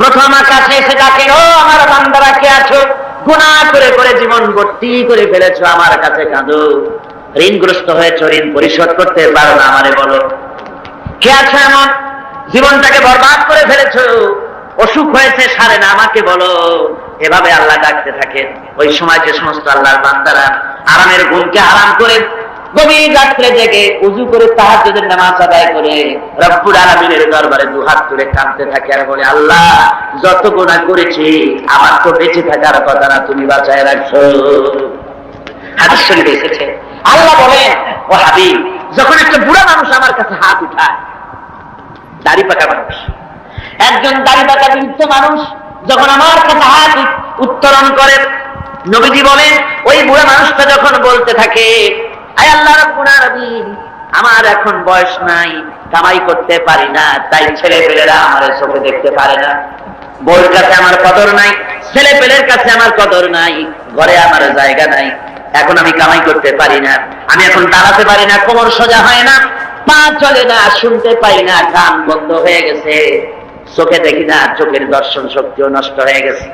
প্রথম আকাশে এসে ডাকেন, ও আমার বান্দারা কে আছো? গুনাহ করে করে জীবন ভর্তি করে ফেলেছো, আমার কাছে কাঁদো। ঋণগ্রস্ত হয়েছো, ঋণ পরিশোধ করতে পারো না, আমারে বলো। কে আছো এমন জীবনটাকে বরবাদ করে ফেলেছো, অসুখ হয়েছে সারে না, আমাকে বলো। এভাবে আল্লাহ ডাকতে থাকেন। ওই সময় যে সমস্ত আল্লাহর বান্দারা আরামের ঘুমকে হারাম করে গভীর রাত্রে জেগে উযু করে তাহাজ্জুদের নামাজ আদায় করে রব্বুল আলামিনের দরবারে দুহাত তুলে কাঁদতে থাকে আর বলে, আল্লাহ যত গুনাহ করেছি আমার তো বেঁচে থাকার কথা না, তুমি বাঁচায় রাখছো। হাদিস শরীফে এসেছে। আল্লাহ বলেন, ও হাবিব, যখন একটা বুড়া মানুষ আমার কাছে হাত উঠায়, দাড়ি পাকা মানুষ, একজন দাড়ি পাকা বৃদ্ধ মানুষ যখন আমার কাছে হাত উত্তোলন করে, নবীজি বলেন ওই বুড়া মানুষটা যখন বলতে থাকে, আয় আল্লাহ রাব্বুল আলামিন, আমার এখন বয়স নাই, কামাই করতে পারি না, তাই ছেলে পেলেরা আমার চোখে দেখতে পারে না, বউর কাছে আমার কদর নাই, ছেলে পেলের কাছে আমার কদর নাই, ঘরে আমার জায়গা নাই, এখন আমি কামাই করতে পারি না, আমি এখন দাঁড়াতে পারি না, কোমর সোজা হয় না, পা চলে না, শুনতে পাই না, কান বন্ধ হয়ে গেছে, চোখে দেখি না, চোখের দর্শন শক্তিও নষ্ট হয়ে গেছে।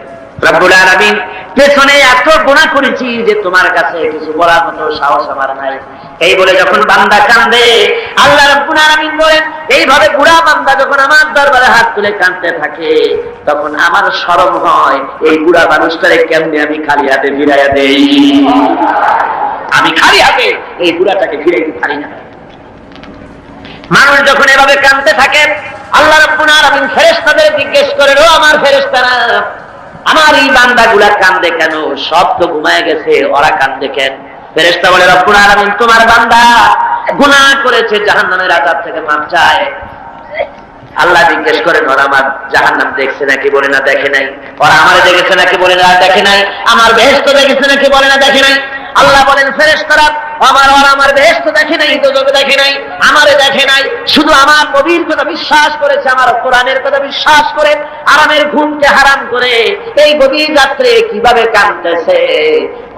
রব্বুল আলামিন, পেছনে এত গুনাহ করেছি যে তোমার কাছে কিছু বলার মতো সাহস আমার নাই। এই বলে যখন বান্দা কাঁদে, আল্লাহ রাব্বুল আলামিন বলেন, এইভাবে বুড়া বান্দা যখন আমার দরবারে হাত তুলে কাঁদতে থাকে, তখন আমার শরম হয়, এই বুড়া মানুষটারে কেমনে আমি খালি হাতে ফিরাইয়া দেই। আমি খালি হাতে এই বুড়াটাকে ফিরাইতে পারি না। মানুষ যখন এভাবে কাঁদতে থাকে, আল্লাহ রাব্বুল আলামিন ফেরেশতাদের জিজ্ঞেস করেন, ও আমার ফেরেশতারা, আমার এই বান্দাগুলা কান্দে কেন? সব তো ঘুমায় গেছে, ওরা কান্দে কেন? ফেরেশতা বলে, রব্বুল আলামিন, তোমার বান্দা গুনাহ করেছে, জাহান্নামের আযাব থেকে মাফ চায়। আল্লাহ জিজ্ঞেস করেন, ওরা আমার জাহান্নাম দেখছে নাকি? বলে না, দেখে নাই। ওরা আমারে দেখেছে নাকি? বলে না, দেখে নাই। আমার বেহেশত দেখেছে নাকি? বলে না, দেখে নাই। আল্লাহ বলেন, ফেরেশতারা আমার বেহেশত দেখে নাই, দোজখ দেখে নাই, আমারে দেখে নাই, শুধু আমার নবীর কথা বিশ্বাস করেছে, আমার কোরআনের কথা বিশ্বাস করে আরামের ঘুমকে হারাম করে এই গভীর রাত্রে কিভাবে কাঁদতেছে,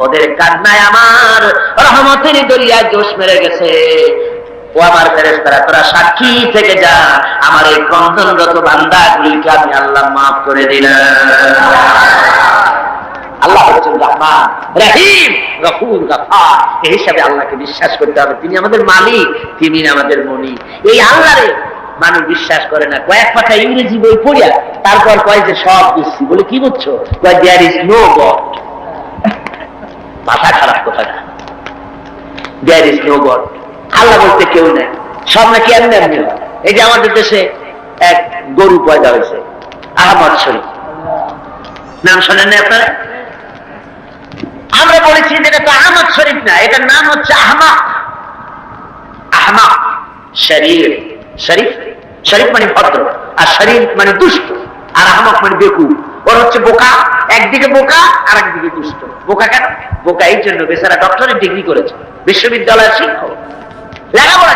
ওদের কান্নায় আমার রহমতের দরিয়ায় জোশ মেরে গেছে। ও আমার ফেরেশতারা, তোরা সাক্ষী থেকে যা, আমার এই ক্রন্দনরত বান্দাগুলিকে আমি আল্লাহ মাফ করে দিলাম। আল্লাহ হচ্ছেন রহমান রহিম গফুর গফার। এই হিসাবে আল্লাহকে বিশ্বাস করতে হবে, তিনি আমাদের মালিক, তিনি আমাদের মনি। এই আল্লাহরে মানুষ বিশ্বাস করে না। কয়েক পাতা ইংরেজি বই পড়িয়া তারপর কয় যে সব বুঝছি। বলে কি বুঝছো? কয় দেয়ার ইজ নো গড। মাথা খারাপ কথা না, দেয়ার ইজ নো গড, আল্লাহ বলতে কেউ নেই, সব নাকি এমনি এমনি হয়। এই যে আমাদের দেশে এক গরু পয়দা হয়েছে, আহমদ শরীফ, নাম শোনেন না আপনারা? আমরা বলেছি যে এটা তো আহমদ শরীফ না, এটার নাম হচ্ছে আহমাক। আহমাক শরীফ, শরীফ শরীফ মানে ভদ্র, আর শরীফ মানে দুষ্ট, আর আহমাক মানে বেকুব। ওর হচ্ছে বোকা, একদিকে বোকা আর একদিকে দুষ্ট। বোকা কেন? বোকা এই জন্য, বেচারা ডক্টরের ডিগ্রি করেছে, বিশ্ববিদ্যালয়ের শিক্ষক, লেখাপড়া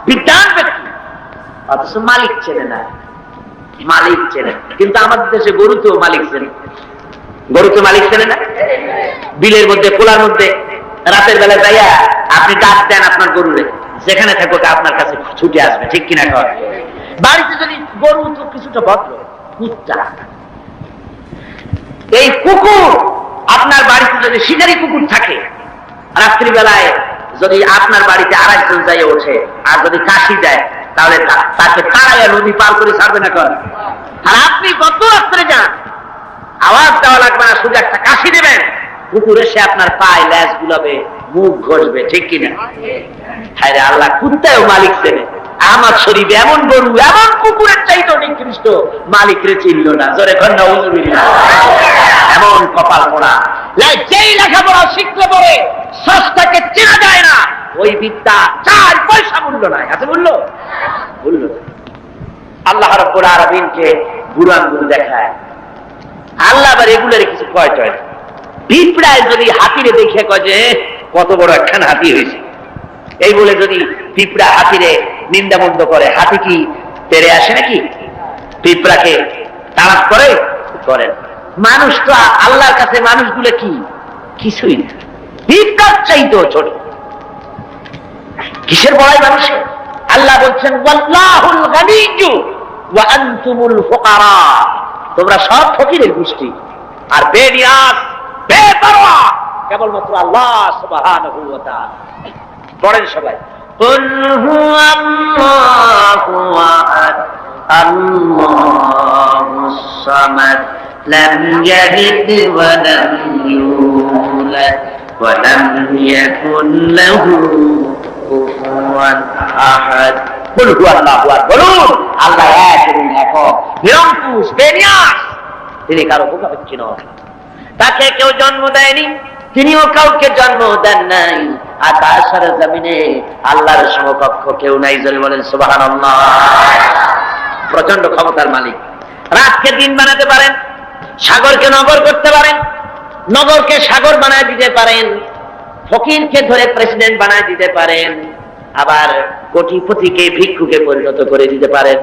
বিজ্ঞান ব্যক্তি, অথচ মালিক চেনে না। মালিক চেনে, কিন্তু আমাদের দেশে গরুতেও মালিক চেনে। গরুতে মালিক চেনে না? বিলের মধ্যে, পোলার মধ্যে রাতের বেলা যাইয়া আপনি ডাক দেন আপনার গরুরে, যেখানে থাকো আপনার কাছে ছুটে আসবে, ঠিক কিনা? কয় বাড়িতে যদি গরু তো কিছুটা ভদ্র, কুত্তা, এই কুকুর আপনার বাড়িতে যদি শিকারি কুকুর থাকে, রাত্রিবেলায় যদি আপনার বাড়িতে আরেকজন যাই ওঠে আর যদি কাশি দেয়, তাহলে তাকে তাড়াইয়া নদী পার করে ছাড়বে না। কর আর আপনি কত রাত্রে যান, আওয়াজ দেওয়া লাগবে না, শুধু একটা কাশি দেবেন, কুকুর এসে আপনার পায়ে ল্যাজ গুলাবে, মুখ ঘষবে, ঠিক কিনা? হ্যাঁ রে, আল্লাহ কুত্তায়ও মালিক চেনে। আহমদ শরীফ এমন গরু, এমন কুকুরের চাইতে নিকৃষ্ট, মালিক রে চিনল না। জোরে কর নাউযুবিল্লাহ। এমন কপাল পোড়া। যেই লেখাপড়া শিখলে পরে স্রষ্টাকে চেনা যায় না, ওই বিদ্যা 4 পয়সা মূল্য নাই। আছে মূল্য? মূল্য। আল্লাহ রাব্বুল আলামিনকে বুড়ো আঙ্গুল দেখায়। আল্লাহ আবার এগুলোর কিছু কয় টয় না। পিঁপড়ায় যদি হাতিরে দেখে কয় যে কত বড় একখান হাতি হয়েছে, এই বলে যদি পিঁপড়া হাতিরে নিন্দামন্দ করে, হাতি কি তেড়ে আসে নাকি? পিঁপড়াকে তাড়াত করে? করেন। মানুষ তো আল্লাহর কাছে মানুষগুলো কি? কিছুই না, পিঁপড়ার চাইতেও ছোট। কিসের বড়াই মানুষে? আল্লাহ বলছেন ওয়াল্লাহুল গানিয়্যু ওয়া আনতুমুল ফুকারা, তোমরা সব ফকিরের গোষ্ঠী আর বেনিয়াজ বেপরোয়া কেবলমাত্র আল্লাহ সুবহানাহু ওয়া তাআলা। পড়েন সবাই, কুল হুয়াল্লাহু আহাদ আল্লাহুস সামাদ লাম ইয়ালিদ ওয়া লাম ইউলাদ ওয়া লাম ইয়াকুল লাহু কুফুয়ান আহাদ। কুল হুয়াল্লাহু আহাদ, বলুন আল্লাহ এক এবং একক, নিরঙ্কুশ, বেনিয়াজ, তিনি কারো মুখাপেক্ষী নন। তাকে কেউ জন্ম দেয়নি, তিনিও কাউকে জন্ম দেন নাই। আকাশ আর জমিনে আল্লাহর সমকক্ষ কেউ নাই। জোরে বলেন সুবহানাল্লাহ। প্রচন্ড ক্ষমতার মালিক। রাতকে দিন বানাতে পারেন, সাগরকে নগর করতে পারেন, নগরকে সাগর বানায় দিতে পারেন, ফকিরকে ধরে প্রেসিডেন্ট বানায় দিতে পারেন, আবার কোটিপতিকে ভিক্ষুকে পরিণত করে দিতে পারেন।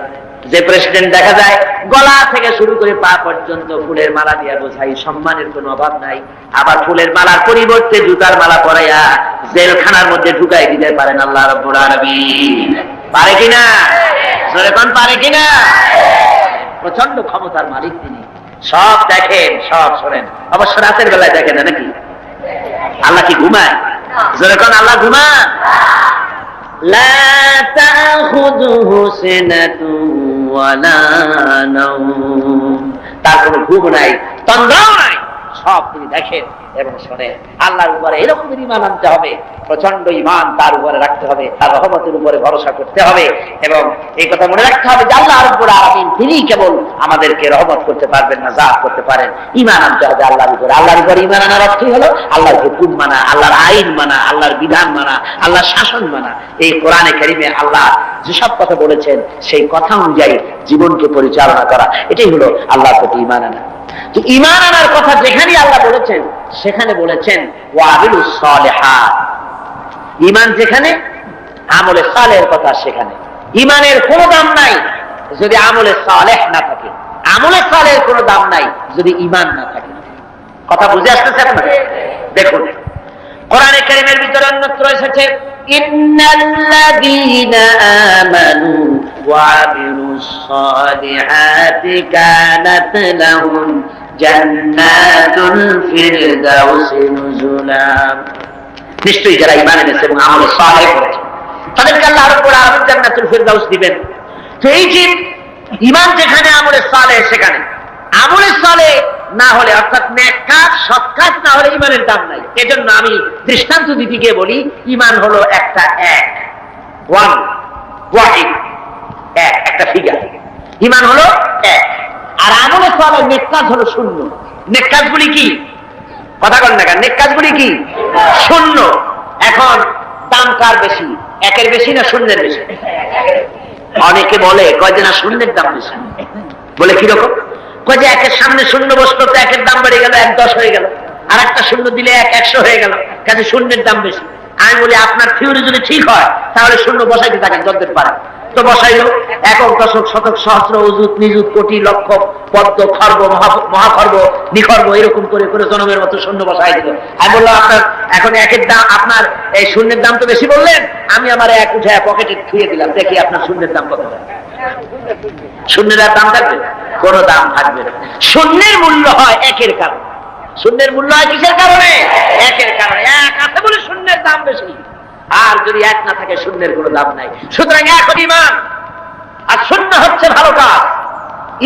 যে প্রেসিডেন্ট দেখা যায় গলা থেকে শুরু করে পা পর্যন্ত ফুলের মালা দিয়া বোঝাই, সম্মানের কোনো অভাব নাই। আবার ফুলের মালার পরিবর্তে জুতার মালা পরাইয়া জেলখানার মধ্যে ঢুকাই দিতে পারেন আল্লাহ রাব্বুল আলামিন। পারে কিনা? জোরে কোন পারে কিনা? প্রচন্ড ক্ষমতার মালিক তিনি। সব দেখেন, সব শোনেন। অবশ্য রাতের বেলায় দেখেন না নাকি? আল্লাহ কি ঘুমায়? জোরে কোন আল্লাহ ঘুমায়? লা তাখুযুহু সিনাতুন ওয়ালা নাওম, তার কোনো ঘুম নাই, তন্দ্রাও নাই, সব তিনি দেখেন এবং শোনেন। আল্লাহর উপরে এরকম ঈমান আনতে হবে, প্রচন্ড ঈমান তার উপরে রাখতে হবে, তার রহমতের উপরে ভরসা করতে হবে এবং এই কথা মনে রাখতে হবে যে আল্লাহ রাব্বুল আলামিন তিনি কেবল আমাদেরকে রহমত করতে পারবেন না, জাত করতে পারেন। ঈমান আনতে হবে আল্লাহর উপরে। আল্লাহর উপরে ঈমান আনার অর্থই হলো আল্লাহর হুকুম মানা, আল্লাহর আইন মানা, আল্লাহর বিধান মানা, আল্লাহর শাসন মানা। এই কোরআনে কারিমে আল্লাহ যেসব কথা বলেছেন সেই কথা অনুযায়ী জীবনকে পরিচালনা করা, এটাই হলো আল্লাহর প্রতি ঈমান আনা। তো ঈমান আনার কথা যেখানে আল্লাহ বলেছেন সেখানে বলেছেন ওয়াবিলুস সালিহাত। ঈমান যেখানে, আমলে সালেহের কথা সেখানে। ঈমানের কোনো দাম নাই যদি আমলে সালেহ না থাকে, আমলে সালেহের কোনো দাম নাই যদি ঈমান না থাকে। কথা বুঝে আসতেছে আপনার? দেখুন কোরআনে কারীমের ভিতরে অন্যত্র এসেছে ইন্নাল্লাযীনা আমানু ওয়া আমিলুস সালিহাতি কানাত লাহুম জান্নাতুল ফিরদাউসি নুজুলা। নিশ্চয়ই যারা ঈমান এনেছে এবং আমল সালেহ করেছে তাদেরকে আল্লাহ রাব্বুল আলামিন জান্নাতুল ফিরদাউস দিবেন। তো এই যে ঈমান যেখানে, আমলে সালেহ সেখানে। আমলে সালেহ না হলে, অর্থাৎ নেক কাজ, সৎ কাজ না হলে ঈমানের দাম নাই। এজন্য আমি দৃষ্টান্ত দিতে গিয়ে বলি ঈমান হলো একটা এক, ওয়ান, ওয়াহিদ, এক, একটা ফিগার। ঈমান হলো এক, আর আমলে সালেহ নেক কাজ হলো শূন্য। নেক কাজগুলি কি? কথা বলেন না কেন? নেক কাজগুলি কি? শূন্য। এখন দাম কার বেশি, একের বেশি না শূন্যের বেশি? অনেকে বলে কয় যে না শূন্যের দাম বেশি। বলে কিরকম? কয় যে একের সামনে শূন্য বসতো তো একের দাম বেড়ে গেল, 1-10 হয়ে গেল, আর একটা শূন্য দিলে 1-100 হয়ে গেল, কাজে শূন্যের দাম বেশি। আমি বলি আপনার থিওরি যদি ঠিক হয় তাহলে শূন্য বসাইতে থাকেন যতদিন পারে। তো বসাইলো একক, দশক, শতক, সহস্র, অযুত, নিযুত, কোটি, লক্ষ, পদ্ম, খর্ব, মহাখর্ব, নিখর্ব, এরকম করে করে জনমের মতো শূন্য বসাই দিল। আমি বললাম আপনার এখন একের দাম, আপনার এই শূন্যের দাম তো বেশি বললেন, আমি আমার এক উঠে পকেটে ছুঁয়ে দিলাম, দেখি আপনার শূন্যের দাম কত। শূন্যের আর দাম থাকবে? কোনো দাম থাকবে না। শূন্যের মূল্য হয় একের কারণে। শূন্যের মূল্য হয় কিসের কারণে? একের কারণে। এক আছে বলে শূন্যের দাম বেশি, আর যদি এক না থাকে শূন্যের কোনো দাম নাই। সুতরাং এক ঈমান আর শূন্য হচ্ছে ভালো কাজ।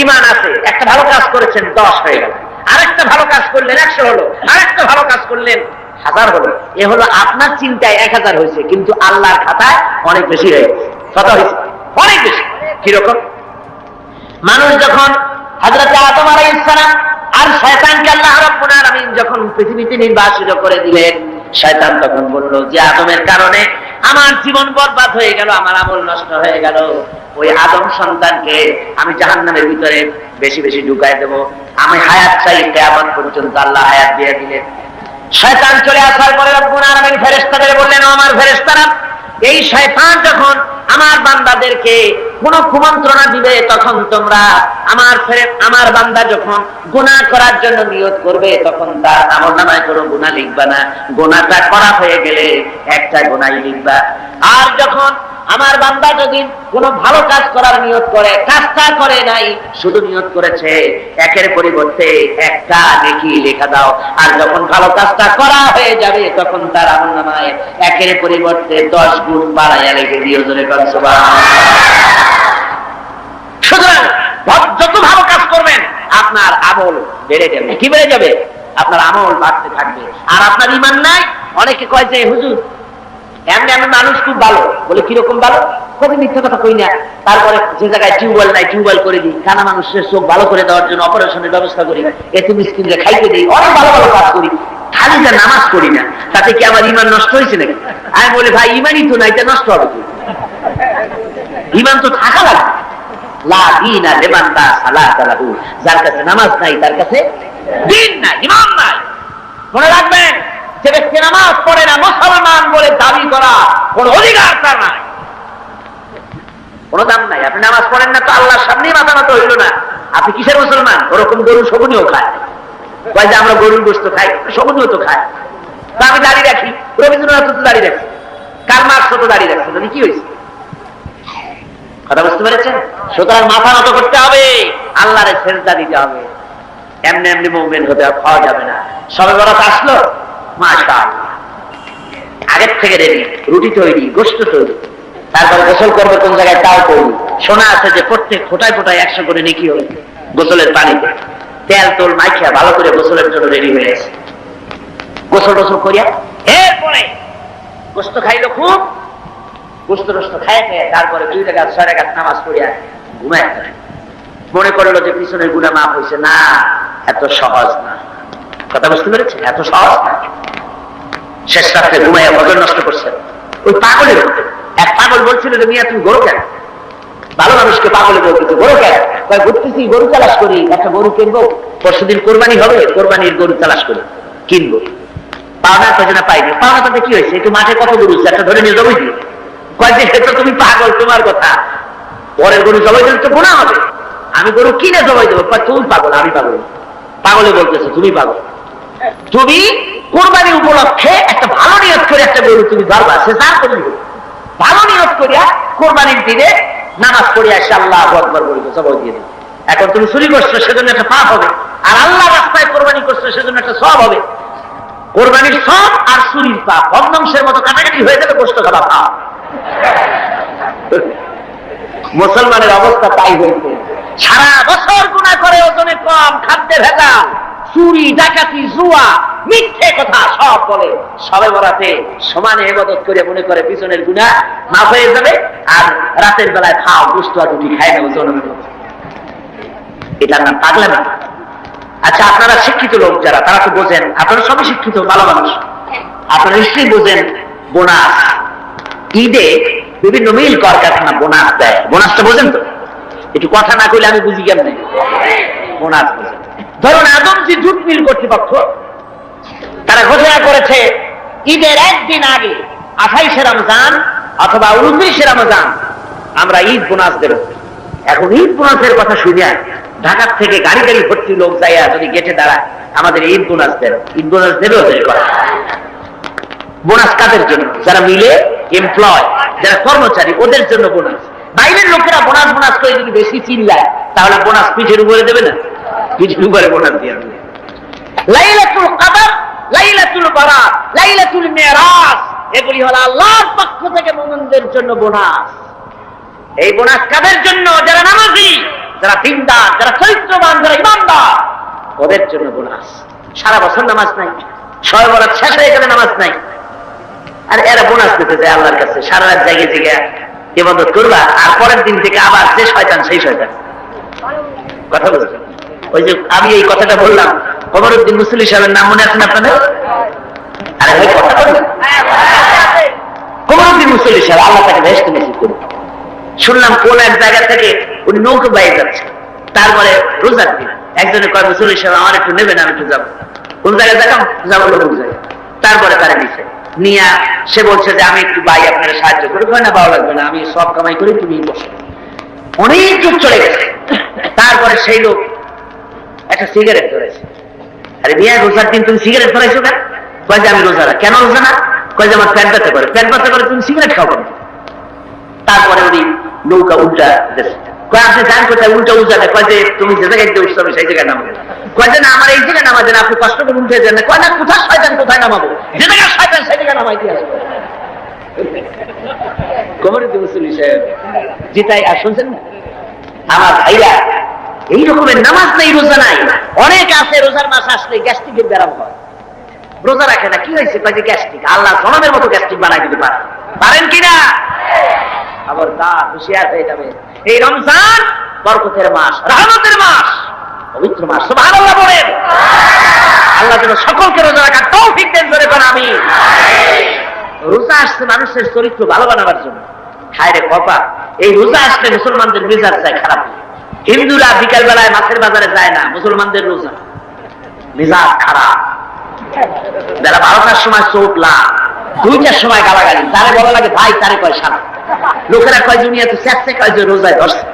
ঈমান আছে, একটা ভালো কাজ করেছেন 10 হয়ে গেল, আরেকটা ভালো কাজ করলেন 100 হলো, আরেকটা ভালো কাজ করলেন 1000 হলো, এ হলো আপনার চিন্তায় 1000 হয়েছে, কিন্তু আল্লাহর খাতায় অনেক বেশি হয়েছে। কত হয়েছে? অনেক বেশি। কিরকম? মানুষ যখন হযরত আদম আলাইহিস সালাম আর শয়তানকে আল্লাহ রাব্বুল আলামিন যখন পৃথিবীতে নির্বাসিত করে দিলেন, শয়তান তখন বলল যে আদমের কারণে আমার জীবন বরবাদ হয়ে গেল, আমার আমল নষ্ট হয়ে গেল, ওই আদম সন্তানকে আমি জাহান্নামের ভিতরে বেশি বেশি ঢুকাই দেব, আমি হায়াত চাই কিয়ামত পর্যন্ত। আল্লাহ হায়াত দিয়ে দিলেন। শয়তান চলে আসার পরে রব্বুল আলামিন ফেরেশতাদের বললেন, ও আমার ফেরেশতারা, এই শয়তান যখন আমার বান্দাদেরকে কোন কুমন্ত্রণা দিবে, তখন তোমরা আমার বান্দা যখন গুনাহ করার জন্য নিয়ত করবে, তখন তার আমলনামায় কোনো গুনাহ লিখবা না, গুনাহটা করা হয়ে গেলে একটা গুনাহই লিখবা। আর যখন আমার বান্দা যদি কোনো ভালো কাজ করার নিয়ত করে, কাজটা করে নাই, শুধু নিয়ত করেছে, একের পরিবর্তে একটা নেকি লেখা দাও। আর যখন ভালো কাজটা করা হয়ে যাবে, তখন তার আমলনামায় একের পরিবর্তে 10 গুণ বাড়াইয়া লিখে দিও। জোরে বল সুবহানাল্লাহ। সুতরাং যত ভালো কাজ করবেন আপনার আমল বেড়ে যাবে। কি বেড়ে যাবে? আপনার আমল বাড়তে থাকবে। আর আপনার ঈমান নাই। অনেকে কয় যে হুজুর এমনি আমি মানুষ খুব ভালো, বলে কিরকম ভালো? কবি মিথ্যা কথা কই না, তারপরে যে জায়গায় টিউবওয়েল নাই টিউবওয়েল করে দিই, কানা মানুষের চোখ ভালো করে দেওয়ার জন্য অপারেশনের ব্যবস্থা করি, এতে মিসকিনরে খাইতে দিই, অনেক ভালো ভালো কাজ করি, খালি যা নামাজ করি না, তাতে কি আমার ঈমান নষ্ট হয়েছে নাকি? আমি বলি ভাই ঈমানই তো নাই, এটা নষ্ট হবে কি? ঈমান তো থাকা লাগবে। লা দীনা লিমান লা সালাতা লাহু, যার কাছে নামাজ নাই তার কাছে দ্বীন নাই, ঈমান নাই। মনে রাখবেন, যে ব্যক্তি নামাজ পড়ে না, মুসলমান বলে দাবি করা কোন অধিকার তার নাই, কোন দাম নাই। আপনি নামাজ পড়েন না তো আল্লাহর সামনেই মাথা নত হইল না, আপনি কিসের মুসলমান? ওরকম গরু শগুনিও খায়, কয় যে আমরা গরুর গোশত খাই, শগুনিও তো খায়। তো আমি দাড়ি রাখি, রবীন্দ্রনাথ তো দাড়ি রাখি, কার্ল মার্কস তো দাড়ি রাখছে, তাহলে কি হয়েছে? কথা বুঝতে পেরেছেন? সুতরাং মাথা নত করতে হবে, আল্লাহরে সেজদা দিতে হবে। এমনি এমনি মুমিন হতে পাওয়া যাবে না। সবে বরাত আসলো, মাশাআল্লাহ, আগের থেকে রেডি, রুটি তৈরি, গোশত তৈরি, তারপর গোসল করবে কোন জায়গায় তাও তৈরি। শোনা আছে যে প্রত্যেক ফোটায় ফোটায় 100 করে নেকি হবে গোসলের পানিতে। তেল তোল মাইখিয়া ভালো করে গোসলের জন্য রেডি হয়ে গেছে। গোসল টোসল করিয়া এরপরে গোশত খাইলো, খুব গোশত টোস্ত খায় খেয়ে তারপরে 2 রাকাত 6 রাকাত নামাজ পড়িয়া ঘুমায় গেলেন। মনে করলো যে পিছনের গুনাহ মাফ হয়েছে। না, এত সহজ না। কথা বুঝতে পেরেছেন? এত সহজ না। শেষ রাত্রে ঘুমাইয়া ফজর নষ্ট করছেন। ওই পাগলের মধ্যে এক পাগল বলছিল যে মিয়া তুমি গরু কেন? ভালো মানুষকে পাগলে বলতেছে গরু কেন? ঘুরতেছি, গরু তালাশ করি, একটা গরু কিনবো, পরশুদিন কোরবানি হবে, কোরবানির গরু তালাশ করি, কিনবো। পাওনা না পাইনি। পাওনা তাতে কি হয়েছে? একটু মাঠে কত গরু একটা ধরে নিয়ে জবাই দিল। কয়েকদিন তো তুমি পাগল, তোমার কথা, পরের গরু জবাই দিলে তো গুনাহ হবে। আমি গরু কিনে জবাই দেবো। তুমি পাগল, আমি পাগল। পাগলে বলতেছে তুমি পাগল। তুমি কোরবানি উপলক্ষে একটা ভালো নিয়ত করে একটা গরু তুমি ধরবা, সে যা করবি ভালো নিয়ত করিয়া কোরবানির দিনে নামাজ পড়িয়া এসে আল্লাহু আকবার বলবে, জবাই দিয়ে দেবে। এখন তুমি চুরি করছো, সেজন্য একটা পাপ হবে, আর আল্লাহ রাস্তায় কোরবানি করছো, সেজন্য একটা সওয়াব হবে। কোরবানির সওয়াব আর চুরির পাপ ভগ্নাংশের মতো কাটাকাটি হয়ে যাবে, গোশত খাওয়া পাপ। মুসলমানের অবস্থা তাই হয়েছে। সারা বছর গুনাহ করে, ওজনে কম, খাদ্যে ভেজাল, চুরি ডাকাতি জুয়া মিথ্যে কথা সব বলে, সবে বরাতে সমানে ইবাদত করে মনে করে পিছনের গুনাহ মাফ হয়ে যাবে, আর রাতের বেলায় খাও গোশত আর রুটি খায় না ওজনের মতো। এটার নাম পাগলামি। আচ্ছা, আপনারা শিক্ষিত লোক যারা, তারা তো বোঝেন, আপনারা সবই শিক্ষিত, ভালো মানুষ, আপনারা নিশ্চয়ই বোঝেন বোনাস। ঈদে বিভিন্ন মিল কলকারখানা বোনাস দেয়। বোনাসটা বোঝেন তো? একটু কথা না কইলে আমি বুঝি কেমন বোনাস বোঝেন। ধরুন আদমজি জুট মিল কর্তৃপক্ষ, তারা ঘোষণা করেছে ঈদের একদিন আগে 28শে রমজান অথবা 29শে রমজান আমরা ঈদ বোনাস দেব। এখন ঈদ বোনাসের কথা শুনে ঢাকার থেকে গাড়ি গাড়ি ভর্তি লোক যাইয়া যদি গেটে দাঁড়ায় আমাদের ঈদ বোনাস দেব, ঈদ বোনাস দেবে ওদের কথা। বোনাস কাদের জন্য? যারা মিলে এমপ্লয়, যারা কর্মচারী, ওদের জন্য বোনাস। বাইরের লোকেরা বোনাস বোনাস করে যদি বেশি চিল্লায়, তাহলে বোনাস পিঠের উপরে দেবে না, পিঠের উপরে বোনাস দিয়ে দেবে। লাইলাতুল কদর, লাইলাতুল বারাত, লাইলাতুল মিরাজ, এগুলি হলো আল্লাহর পক্ষ থেকে মুমিনদের জন্য বোনাস। এই বোনাস কাদের জন্য? যারা নামাজি, যারা দিনদার, যারা চরিত্রবান, যারা ইমানদার, ওদের জন্য বোনাস। সারা বছর নামাজ নাই, শবে বরাত শেষ হয়ে গেলে নামাজ নাই। আর এরা বোনাস পেতে যায় আল্লাহর কাছে, সারা রাত জায়গায় জেগে ইবাদত করবা, আর পরের দিন থেকে আবার যে শয়তান সেই শয়তান। কথা বলছেন? ওই যে আমি এই কথাটা বললাম, কমরউদ্দিন মুসলি সাহেবের নাম মনে আছেন আপনাদের? আরে ওই কথা বললেন, কমরউদ্দিন মুসলি সাহেব, আল্লাহ তাকে বেহেশত নসিব করুন। শুনলাম কোন এক জায়গা থেকে উনি নৌকা বাইরে যাচ্ছে, তারপরে রোজার দিন একজনে কয় মুসলি সাহেব আমার একটু নেবেন, আমি একটু যাবো। কোন জায়গায় যাবো কোন জায়গায়। তারপরে তারা নিছে নিয়া সে বলছে যে আমি একটু ভাই আপনারা সাহায্য করি। কয় না, ভালো লাগবে না, আমি সব কামাই করি, তুমি বসো। অনেক দূর চলে গেছে। তারপরে সেই লোক একটা সিগারেট ধরেছে। আরে বিয়ে রোজার দিন তুমি সিগারেট ধরাইছো কেন? কয় যে আমি রোজা না। কেন রোজা না? কয় যে আমার প্যান্ট ব্যথা করে। প্যান্ট ব্যথা করে তুমি সিগারেট খাও কেন? তারপরে উনি নৌকা উল্টা দিয়েছে। কয় আপনি জান কোথায় উল্টা উল্টাতে? কয় যে তুমি যে জায়গায় উঠছো আমি সেই জায়গায় নামাবো। কয় যে না, আমার এই জায়গায় নামাজেন, আপনি কষ্ট করে উঠে যান না। কয় না, কোথায় শয়তান কোথায় নামাবো, যে জায়গায় শয়তান সেই জায়গায় নামাই দিয়ে আসবো। কমরউদ্দিন মুসলি সাহেব জিতাই আর শুনছেন না আমার ভাইরা, এই রকমের নামাজ নেই, রোজা নাই। অনেক আছে রোজার মাস আসলে গ্যাস্ট্রিকের ব্যারাম হয়, রোজা রাখে না। কি হয়েছে? কয় যে গ্যাস্ট্রিক। আল্লাহ জনমের মতো গ্যাস্ট্রিক বানাই দিতে পারেন কিনা? আবার তা হুঁশিয়ার হয়ে যাবে। এই রমজান বরকতের মাস, রহমতের মাস, পবিত্র মাস। সুবহানাল্লাহ বলেন। আল্লাহ যেন সকলকে রোজা রাখার তৌফিক দেন, জোরে বলেন আমিন। রোজা আসছে মানুষের চরিত্র ভালো বানাবার জন্য। হায় রে কপা, এই রোজা আসলে মুসলমানদের মেজাজ যায় খারাপ। হিন্দুরা বিকাল বেলায় মাছের বাজারে যায় না, মুসলমানদের রোজা মেজাজ খারাপ। বেলা 12টার সময় চোট লাভ, 2টার সময় গালাগালি, তারে বলা লাগে ভাই, তারে কয় সারা। লোকেরা কয় দুনিয়াতে চেষ্টা, কয় যে রোজায় ধরছে।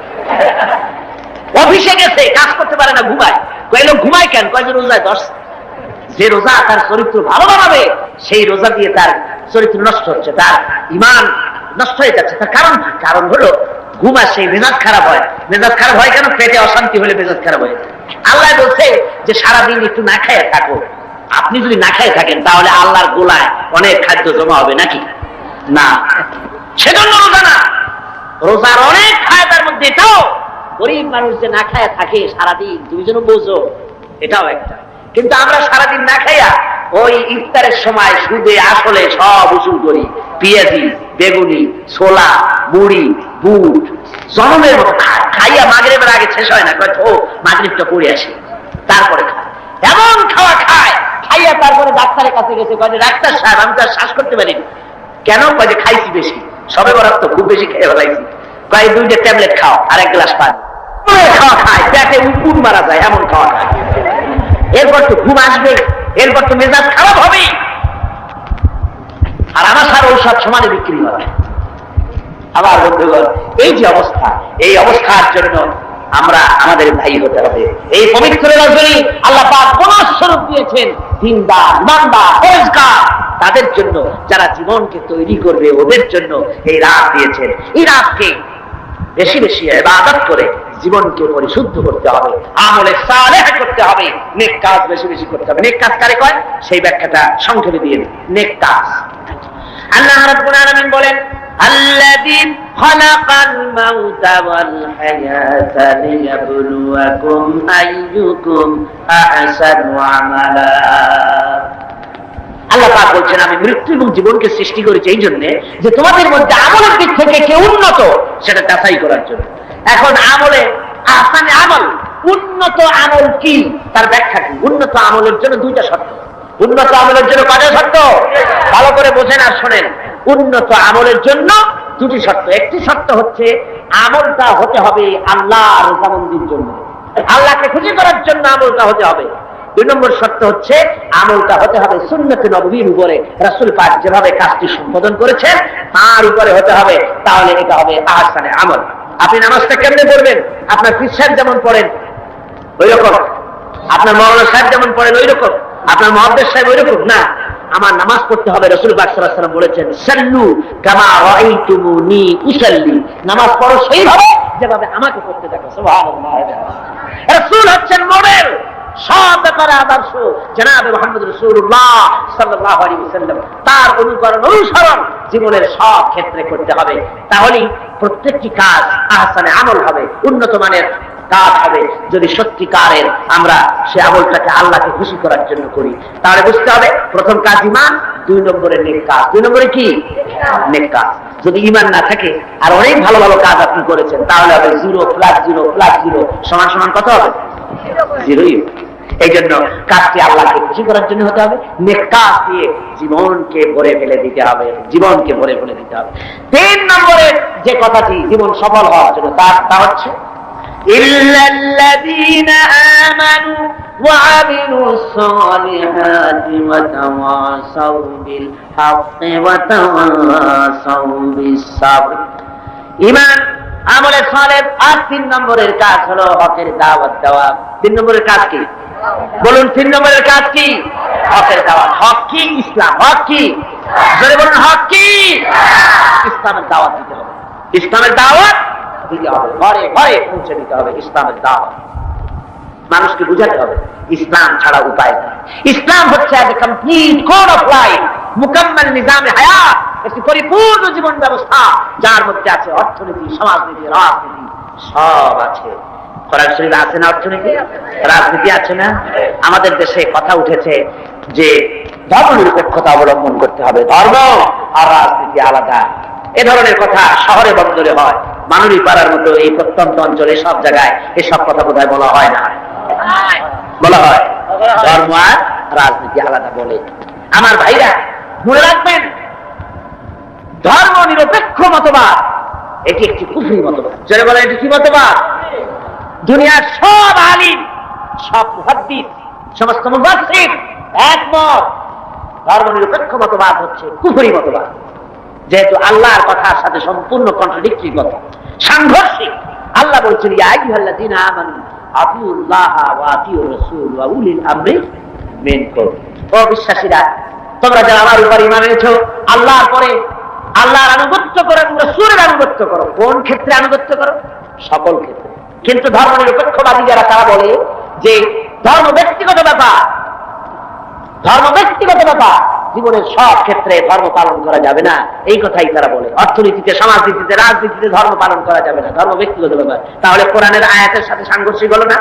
অফিসে গেছে, কাজ করতে পারে না, ঘুমায়। কয় লোক ঘুমায় কেন? কয় যে রোজায় ধরছে। যে রোজা তার চরিত্র ভালো বানাবে, সেই রোজা দিয়ে তার চরিত্র নষ্ট হচ্ছে, তার ঈমান নষ্ট হয়ে যাচ্ছে। তার কারণ কি? কারণ হলো ঘুম আসে, মেজাজ খারাপ হয়। মেজাজ খারাপ হয় কেন? পেটে অশান্তি হলে মেজাজ খারাপ হয়ে যায়। আল্লাহ বলছে যে সারাদিন একটু না খেয়ে থাকো। আপনি যদি না খেয়ে থাকেন তাহলে আল্লাহর গোলায় অনেক খাদ্য জমা হবে নাকি? না, সেজন্য রোজা না। রোজার অনেক ফায়দার মধ্যে এটাও, গরিব মানুষ যে না খায় থাকে সারাদিন, তুমি যেন বোঝো, এটাও একটা। কিন্তু আমরা সারাদিন না খাইয়া ওই ইফতারের সময় সুদে আসলে সব উসুল করি। পেঁয়াজি, বেগুনি, ছোলা, মুড়ি, বুট, জনমের মতো খাইয়া মাগরিবের আগে শেষ হয় না। কয় ও মাগরিবটা পড়ে আসি, তারপরে খায়। এমন খাওয়া খায়, খাইয়া তারপরে ডাক্তারের কাছে গেছে। কয় যে ডাক্তার সাহেব আমি তো আর শ্বাস করতে পারিনি। কেন? কয় যে খাইছি বেশি, সবে বরাত তো খুব বেশি খেয়ে ফেলাইছি। কয় 2টা ট্যাবলেট খাও আর 1 গ্লাস পানি। খাওয়া খায়, পেটে উপুর মারা যায়, এমন খাওয়া খায়। এরপর তো ঘুম আসবে, এরপর তো মেজাজ খারাপ হবে। আর আমার সার ঔষধ সমানে বিক্রি হয়। আমার বন্ধুগণ, এই যে অবস্থা, এই অবস্থার জন্য আমরা আমাদের ভাই হতে হবে। এই পবিত্র রজনী আল্লাহ পাক বোনাস স্বরূপ দিয়েছেন দিনদার, ইমানদার, পরেজগার তাদের জন্য, যারা জীবনকে তৈরি করবে ওদের জন্য এই রাত দিয়েছেন। এই রাতকে বেশি বেশি ইবাদত করে জীবনকে পরিশুদ্ধ করতে হবে, আমলে সালেহ করতে হবে, নেক কাজ বেশি বেশি করতে হবে। নেক কাজ কারে কয় সেই ব্যাখ্যাটা সংক্ষেপে দিয়ে দিই। নেক কাজ, আল্লাহ রাব্বুল আলামিন বলেন আল্লাযী খালাকাল মাউতা ওয়াল হায়াতা লিয়াবলুয়াকুম আইয়ুকুম আহসানু আমালা। আল্লাহ পাক বলছেন আমি মৃত্যু এবং জীবনকে সৃষ্টি করেছি এই জন্য যে তোমাদের মধ্যে আমলের দিক থেকে কে উন্নত সেটা যাচাই করার জন্য। এখন আমলে আহসানে আমল, উন্নত আমল কি তার ব্যাখ্যা কি? উন্নত আমলের জন্য 2টা শর্ত। উন্নত আমলের জন্য কয়টা শর্ত? ভালো করে বোঝেন আর শোনেন। উন্নত আমলের জন্য 2টি শর্ত। একটি শর্ত হচ্ছে আমলটা হতে হবে আল্লাহর রজামন্দির জন্য, আল্লাহকে খুশি করার জন্য আমলটা হতে হবে। 2 নম্বর শর্ত হচ্ছে আমলটা হতে হবে সুন্নতে নববীর উপরে, রাসূল পাক যেভাবে কাজটি সম্পাদন করেছেন তার উপরে হতে হবে, তাহলে এটা হবে আহসানে আমল। আপনি নামাজটা কেমনে পড়বেন? আপনার পীর সাহেব যেমন পড়েন ওই রকম, আপনার মাওলানা সাহেব যেমন পড়েন ওই রকম, আপনার মুহাদ্দিস সাহেব ওই রকম না। আমার নামাজ পড়তে হবে, রাসূল পাক সাল্লাল্লাহু আলাইহি ওয়াসাল্লাম বলেছেন সাল্লু কামা রাআইতুমুনি উসাল্লি, নামাজ পড়ো সেইভাবে যেভাবে আমাকে পড়তে দেখো। সুবহানাল্লাহ। রাসূল হচ্ছেন মডেল, সব ব্যাপারে আদর্শ। জনাবে মুহাম্মদ রাসূলুল্লাহ সাল্লাল্লাহু আলাইহি ওয়াসাল্লাম তার অনুকরণ অনুসরণ জীবনের সব ক্ষেত্রে করতে হবে, তাহলেই প্রত্যেকটি কাজ আহসানে আমল হবে, উন্নত মানের কাজ হবে যদি সত্যিকারের আমরা সে আমলটাকে আল্লাহকে খুশি করার জন্য করি। তাহলে বুঝতে হবে প্রথম কাজ ঈমান, 2 নম্বরে নেক কাজ। 2 নম্বরে কি? নেক কাজ। যদি ঈমান না থাকে আর অনেক ভালো ভালো কাজ আপনি করেছেন তাহলে হবে 0 + 0 + 0 সমান সমান কত হবে? 0ই। এই জন্য কাজটি আল্লাহকে খুশি করার জন্য হতে হবে, নেক কাজ দিয়ে জীবনকে ভরে ফেলে দিতে হবে, জীবনকে ভরে ফেলে দিতে হবে। 3 নম্বরে যে কথাটি জীবন সফল হওয়ার জন্য তা হচ্ছে ইল্লাল্লাযীনা আমানু ওয়া আমিলুস সালিহাতি ওয়া তাওয়াসাউ বিল হাক্কি ওয়া তাওয়াসাউ বিস সাবর। ঈমান, আমলে সালেহ, আর 3 নম্বরের কাজ হলো হকের দাওয়াত দেওয়া। 3 নম্বরের কাজ কি বলুন? 3 নম্বরের কাজ কি? হকের দাওয়াত। হক কি? ইসলাম। হক কি? জোরে বলুন, হক কি? ইসলামের দাওয়াত দিতে হবে। ইসলামের দাওয়াত দিতে হবে, ঘরে ঘরে পৌঁছে দিতে হবে ইসলামের দাওয়াত। মানুষকে বুঝাতে হবে ইসলাম ছাড়া উপায় নেই। ইসলাম হচ্ছে একটা কমপ্লিট কোড অফ লাইফ, মুকাম্মাল নিজামে হায়াত, একটি পরিপূর্ণ জীবন ব্যবস্থা যার মধ্যে আছে অর্থনীতি, সমাজনীতি, রাজনীতি, সব আছে। কোরআন শরীফে আছে না অর্থনীতি, রাজনীতি আছে না? আমাদের দেশে কথা উঠেছে যে ধর্মনিরপেক্ষতা অবলম্বন করতে হবে, ধর্ম আর রাজনীতি আলাদা। এ ধরনের কথা শহরে বন্দরে হয়, মানুরি পাড়ার মতো এই প্রত্যন্ত অঞ্চলে সব জায়গায় এসব কথা বোধহয় বলা হয় না। বলা হয় ধর্ম আর রাজনীতি আলাদা বলে। আমার ভাইরা মনে রাখবেন, ধর্ম নিরপেক্ষ মতবাদ এটি একটি কুফরি মতবাদ। যারা বলে এটি কি মতবাদ? দুনিয়ার সব আলিম, সব মুহাদ্দিস, সমস্ত মুফাসসির একমত, ধর্ম নিরপেক্ষ মতবাদ হচ্ছে কুফরি মতবাদ। যেহেতু আল্লাহর কথার সাথে সম্পূর্ণ কন্ট্রাডিক্টরি কথা, সাংঘর্ষিক। আল্লাহ বলছেন ইয়া আইয়ুহাল্লাযীনা আমানু আতিউল্লাহা ওয়া আতিউর রাসূল ওয়া উলিল আমরি মিনকুম। ও বিশ্বাসীরা, তোমরা যারা আমার উপর ঈমান এনেছো, আল্লাহর পরে আল্লাহর আনুগত্য করো, রাসূলের আনুগত্য করো। কোন ক্ষেত্রে আনুগত্য করো? সকল ক্ষেত্রে। কিন্তু ধর্ম নিরপেক্ষবাদী যারা, তারা বলে যে ধর্ম ব্যক্তিগত ব্যাপার, ধর্ম ব্যক্তিগত ব্যাপার, জীবনের সব ক্ষেত্রে ধর্ম পালন করা যাবে না, এই কথাই তারা বলে। অর্থনীতিতে, সমাজনীতিতে, রাজনীতিতে ধর্ম পালন করা যাবে না, ধর্ম ব্যক্তিগত ব্যাপার। তাহলে কোরআনের আয়াতের সাথে সাংঘর্ষিক হলো না?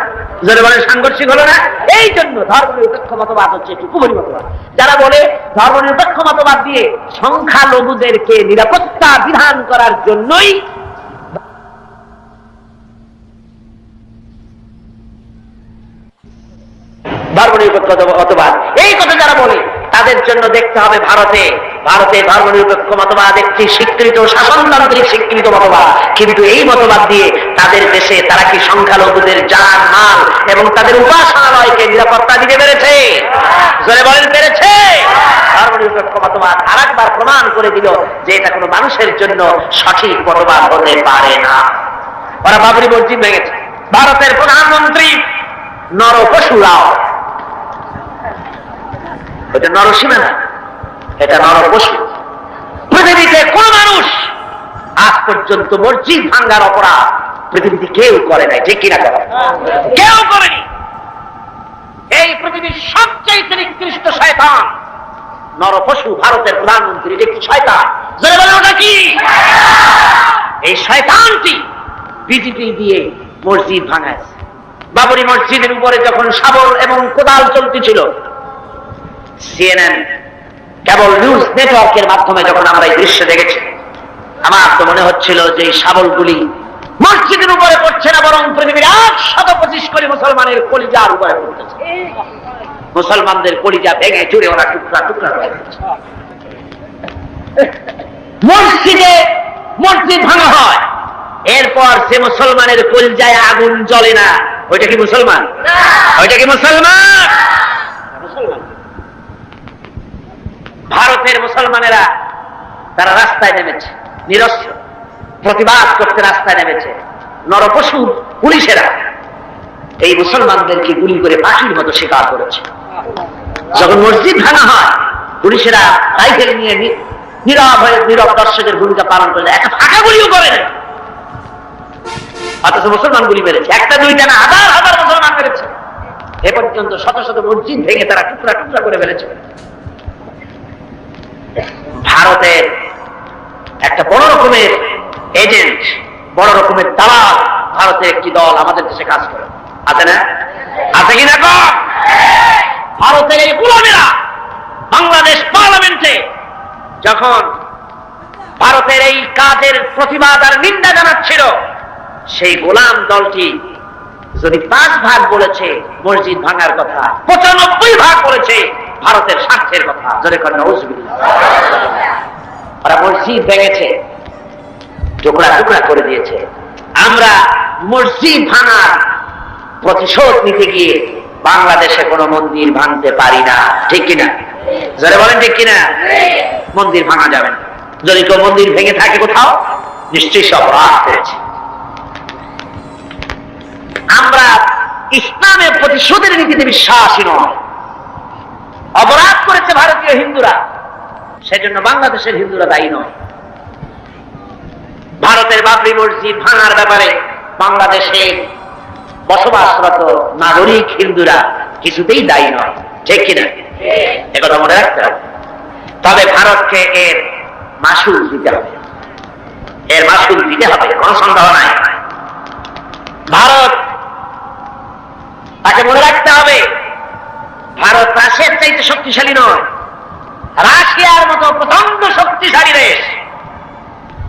যারা বলে সাংঘর্ষিক হলো না? এই জন্য ধর্ম নিরপেক্ষ মতবাদ হচ্ছে একটি কুফরি মতবাদ। যারা বলে ধর্ম নিরপেক্ষ মতবাদ দিয়ে সংখ্যালঘুদেরকে নিরাপত্তা বিধান করার জন্যই ধর্মনিরপেক্ষ মতবাদ, এই কথা যারা বলে তাদের জন্য দেখতে হবে ভারতে ধর্মনিরপেক্ষ মতবাদ একটি স্বীকৃত শাসনতান্ত্রিক স্বীকৃত মতবাদ। কিন্তু এই মতবাদ দিয়ে তাদের দেশে তারা কি সংখ্যালঘুদের জান মাল এবং তাদের উপাসনালয়কে নিরাপত্তা দিতে পেরেছে? জোরে বলেন, পেরেছে? ধর্মনিরপেক্ষ মতবাদ আরেকবার প্রমাণ করে দিল যে এটা কোনো মানুষের জন্য সঠিক মতবাদ হতে পারে না। ওরা বাবরি মসজিদ ভেঙেছে, ভারতের প্রধানমন্ত্রী নরপশুরাও, এটা নরসীমা না, এটা নরপশু। পৃথিবীতে কোন মানুষ আজ পর্যন্ত মসজিদ ভাঙ্গার অপরাধ পৃথিবীতে কেউ করে নাই, ঠিক কিনা? কেউ করেনি। এই পৃথিবীর সবচেয়ে নিকৃষ্ট শয়তান নরপশু, ভারতের প্রধানমন্ত্রী, এটা কি শয়তান? যারা বলে ওটা কি? এই শয়তানটি বিজেপি দিয়ে মসজিদ ভাঙাইছে। বাবরি মসজিদের উপরে যখন শাবল এবং কোদাল চলতেছিল, CNN কেবল নিউজ নেটওয়ার্কের মাধ্যমে যখন আমরা এই দৃশ্য দেখেছি, আমার তো মনে হচ্ছিল যে এই শাবলগুলি মসজিদের উপরে পড়ছে না, বরং পৃথিবীর 825 কোটি মুসলমানের কলিজার উপরে পড়তেছে। মুসলমানদের কলিজা ভেঙে চুরে ওরা টুকরা টুকরা করে দিচ্ছে। মসজিদ ভাঙা হয়, এরপর সে মুসলমানের কলিজায় আগুন জ্বলে না, ওইটা কি মুসলমান? ওইটা কি মুসলমান? মুসলমান। ভারতের মুসলমানেরা তারা রাস্তায় নেমেছে, নিরস্ত্র প্রতিবাদ করতে রাস্তায় নেমেছে। নরপশু পুলিশেরা এই মুসলমানদেরকে গুলি করে পাখির মতো শিকার করেছে। যখন মসজিদ ভাঙা হয়, পুলিশেরা রাইফেল নিয়ে নীরব দর্শকের ভূমিকা পালন করলে একটা ফাঁকা গুলিও করে না, অথচ মুসলমান গুলি মেরেছে। একটা দুইটা না, হাজার হাজার মুসলমান মেরেছে। এ পর্যন্ত শত শত মসজিদ ভেঙে তারা টুকরা টুকরা করে ফেলেছে। ভারতের একটা বড় রকমের এজেন্ট, বড় রকমের দালাল ভারতের একটি দল আমাদের দেশে কাজ করে, আছে না? আছে কিনা কম? ভারতের এই গোলামেরা বাংলাদেশ পার্লামেন্টে যখন ভারতের এই কাজের প্রতিবাদ আর নিন্দা জানাচ্ছিল, সেই গোলাম দলটি যদি 5 ভাগ বলেছে মসজিদ ভাঙার কথা, 95 ভাগ বলেছে ভারতের স্বার্থের কথা। জোরে করে নাউজুবিল্লাহ। ওরা মসজিদ ভেঙেছে, টুকরা টুকরা করে দিয়েছে। আমরা মসজিদ ভাঙার প্রতিশোধ নিতে গিয়ে বাংলাদেশে কোনো মন্দির ভাঙতে পারি না, ঠিক কিনা? জোরে বলেন ঠিক কিনা? মন্দির ভাঙা যাবে না। যদি কেউ মন্দির ভেঙে থাকে কোথাও, নিশ্চয়ই সব অপরাধ করেছে। আমরা ইসলামের প্রতিশোধের নীতিতে বিশ্বাসী নয়। অপরাধ করেছে ভারতীয় হিন্দুরা, সেজন্য বাংলাদেশের হিন্দুরা দায়ী নয়। ভারতের বাবরি মসজিদ ভাঙার ব্যাপারে বাংলাদেশে বসবাসরত নাগরিক হিন্দুরা কিছুতেই দায়ী নয়, ঠিক কিনা? একথা মনে রাখতে হবে। তবে ভারতকে এর মাসুল দিতে হবে, এর মাসুল দিতে হবে, কোন সন্দেহ নাই। ভারত তাকে মনে রাখতে হবে, ভারত রাশিয়ার চাইতে শক্তিশালী নয়। রাশিয়ার মতো প্রচন্ড শক্তিশালী দেশ,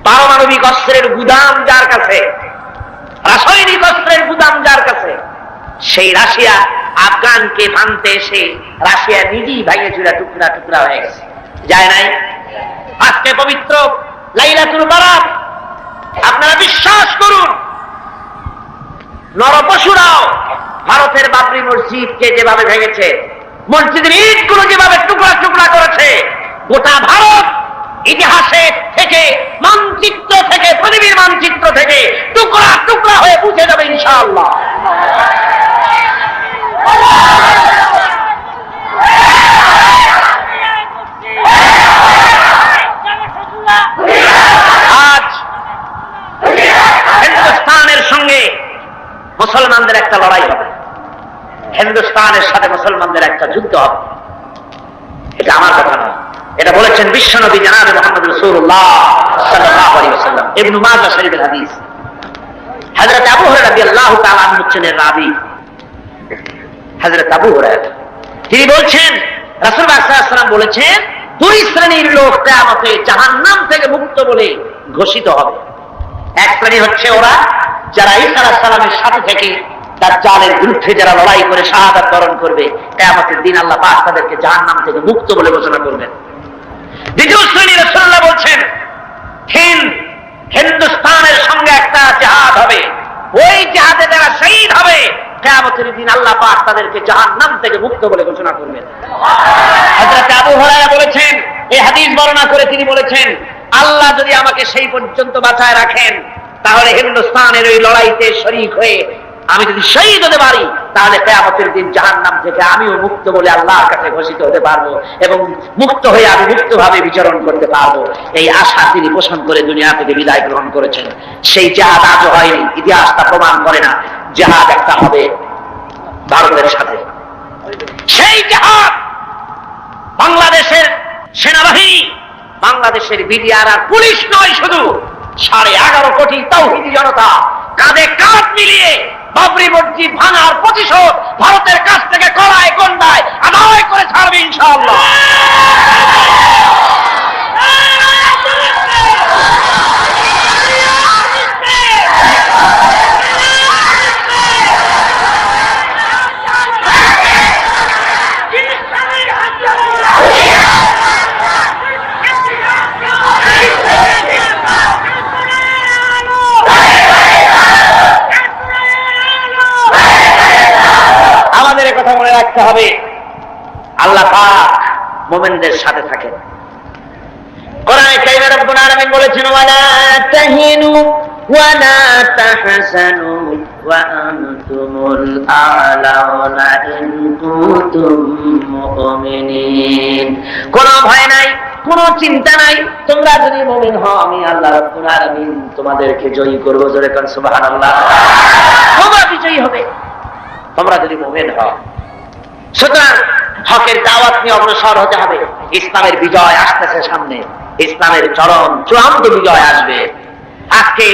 পারমাণবিক অস্ত্রের গুদাম যার কাছে, রাসায়নিক অস্ত্রের গুদাম যার কাছে, সেই রাশিয়া আফগানকে ভাঙতে এসে রাশিয়া নিজেই ভাঙে চুরা টুকরা টুকরা হয়ে গেছে, যায় নাই? আজকে পবিত্র লাইলাতুল বারাত, আপনারা বিশ্বাস করুন, নরপশুরাও ভারতের বাবরি মসজিদকে যেভাবে ভেঙেছে, মসজিদের ইটগুলো যেভাবে টুকরা টুকরা করেছে, গোটা ভারত ইতিহাসে থেকে, মানচিত্র থেকে, পৃথিবীর মানচিত্র থেকে টুকরা টুকরা হয়ে বুঝে যাবে ইনশাআল্লাহ। আজ হিন্দুস্তানের সঙ্গে মুসলমানদের একটা লড়াই হবে, হিন্দুস্তানের সাথে মুসলমানদের একটা যুদ্ধ হবে। এটা আমার কথা নয়, এটা বলেছেন বিশ্বনবী জনাবে মুহাম্মদ রাসূলুল্লাহ সাল্লাল্লাহু আলাইহি ওয়াসাল্লাম। ইবনে মাজাহ শরীফের হাদিস। হযরত আবু হুরায়রা রাদিয়াল্লাহু তাআলা আনহু হচ্ছেন রাবী। হযরত আবু হুরায়রা তিনি বলছেন, রাসূলুল্লাহ সাল্লাল্লাহু আলাইহি ওয়াসাল্লাম বলেছেন, 2 শ্রেণীর লোক কিয়ামতে জাহান্নাম থেকে মুক্ত বলে ঘোষিত হবে। এক শ্রেণী হচ্ছে ওরা যারা ঈসা আলাইহিস সালামের সাথে থেকে দাজ্জালের বিরুদ্ধে যারা লড়াই করে শাহাদাত বরণ করবে, কিয়ামতের দিন আল্লাহ পাক তাদেরকে জাহান্নাম থেকে মুক্ত বলে ঘোষণা করবেন। দ্বিতীয় শ্রেণী রাসূলুল্লাহ বলছেন, হিন্দুস্তানের সঙ্গে একটা জিহাদ হবে, ওই জিহাদে যারা শহীদ হবে, কিয়ামতের দিন আল্লাহ পাক তাদেরকে জাহান্নাম থেকে মুক্ত বলে ঘোষণা করবেন। হযরত আবু হুরায়রা বলেছেন, এই হাদিস বর্ণনা করে তিনি বলেছেন, আল্লাহ যদি আমাকে সেই পর্যন্ত বাঁচায় রাখেন, তাহলে হিন্দুস্তানের ওই লড়াইতে শরীক হয়ে আমি যদি শহীদ হতে পারি, তাহলে কিয়ামতের দিন জাহান্নাম থেকে আমিও মুক্ত বলে আল্লাহর কাছে ঘোষিত হতে পারবো, এবং মুক্ত হয়ে আমি মুক্তভাবে বিচরণ করতে পারবো। এই আশা তিনি পোষণ করে দুনিয়া থেকে বিদায় গ্রহণ করেছেন। সেই জিহাদ আজও হয়নি, ইতিহাসটা প্রমাণ করে না। জিহাদ একটা হবে ভারতের সাথে, সেই জিহাদ বাংলাদেশের সেনাবাহিনী, বাংলাদেশের বিডিআর আর পুলিশ নয়, শুধু 11.5 কোটি তাওহীদি জনতা কাঁধে কাঁধ মিলিয়ে বাবরি মসজিদ ভাঙার প্রতিশোধ ভারতের কাছ থেকে কড়ায় গন্ডায় আদায় করে ছাড়বে ইনশাআল্লাহ। কথা মনে রাখতে হবে, আল্লাহ পাক মুমিনদের সাথে থাকেন। কোরআনে কারীমে রব্বুল আলামিন বলেছেন, ওয়ালা তাহিনু ওয়ালা তাহসানু ওয়া আনতুমুল আ'লাউনা ইন কুনতুম মুমিনিন। কোনো ভয় নাই, কোনো চিন্তা নাই, তোমরা যদি মুমিন হও, আমি আল্লাহ রব্বুল আলামিন তোমাদেরকে জয়ী করব। জোরে কোন সুবহানাল্লাহ। তোমরা বিজয়ী হবে তোমরা যদি মুমিন হও। সুতরাং হকের দাওয়াত নিয়ে অগ্রসর হতে হবে। ইসলামের বিজয় আসতেছে সামনে, ইসলামের চরম চূড়ান্ত বিজয় আসবে। আজকে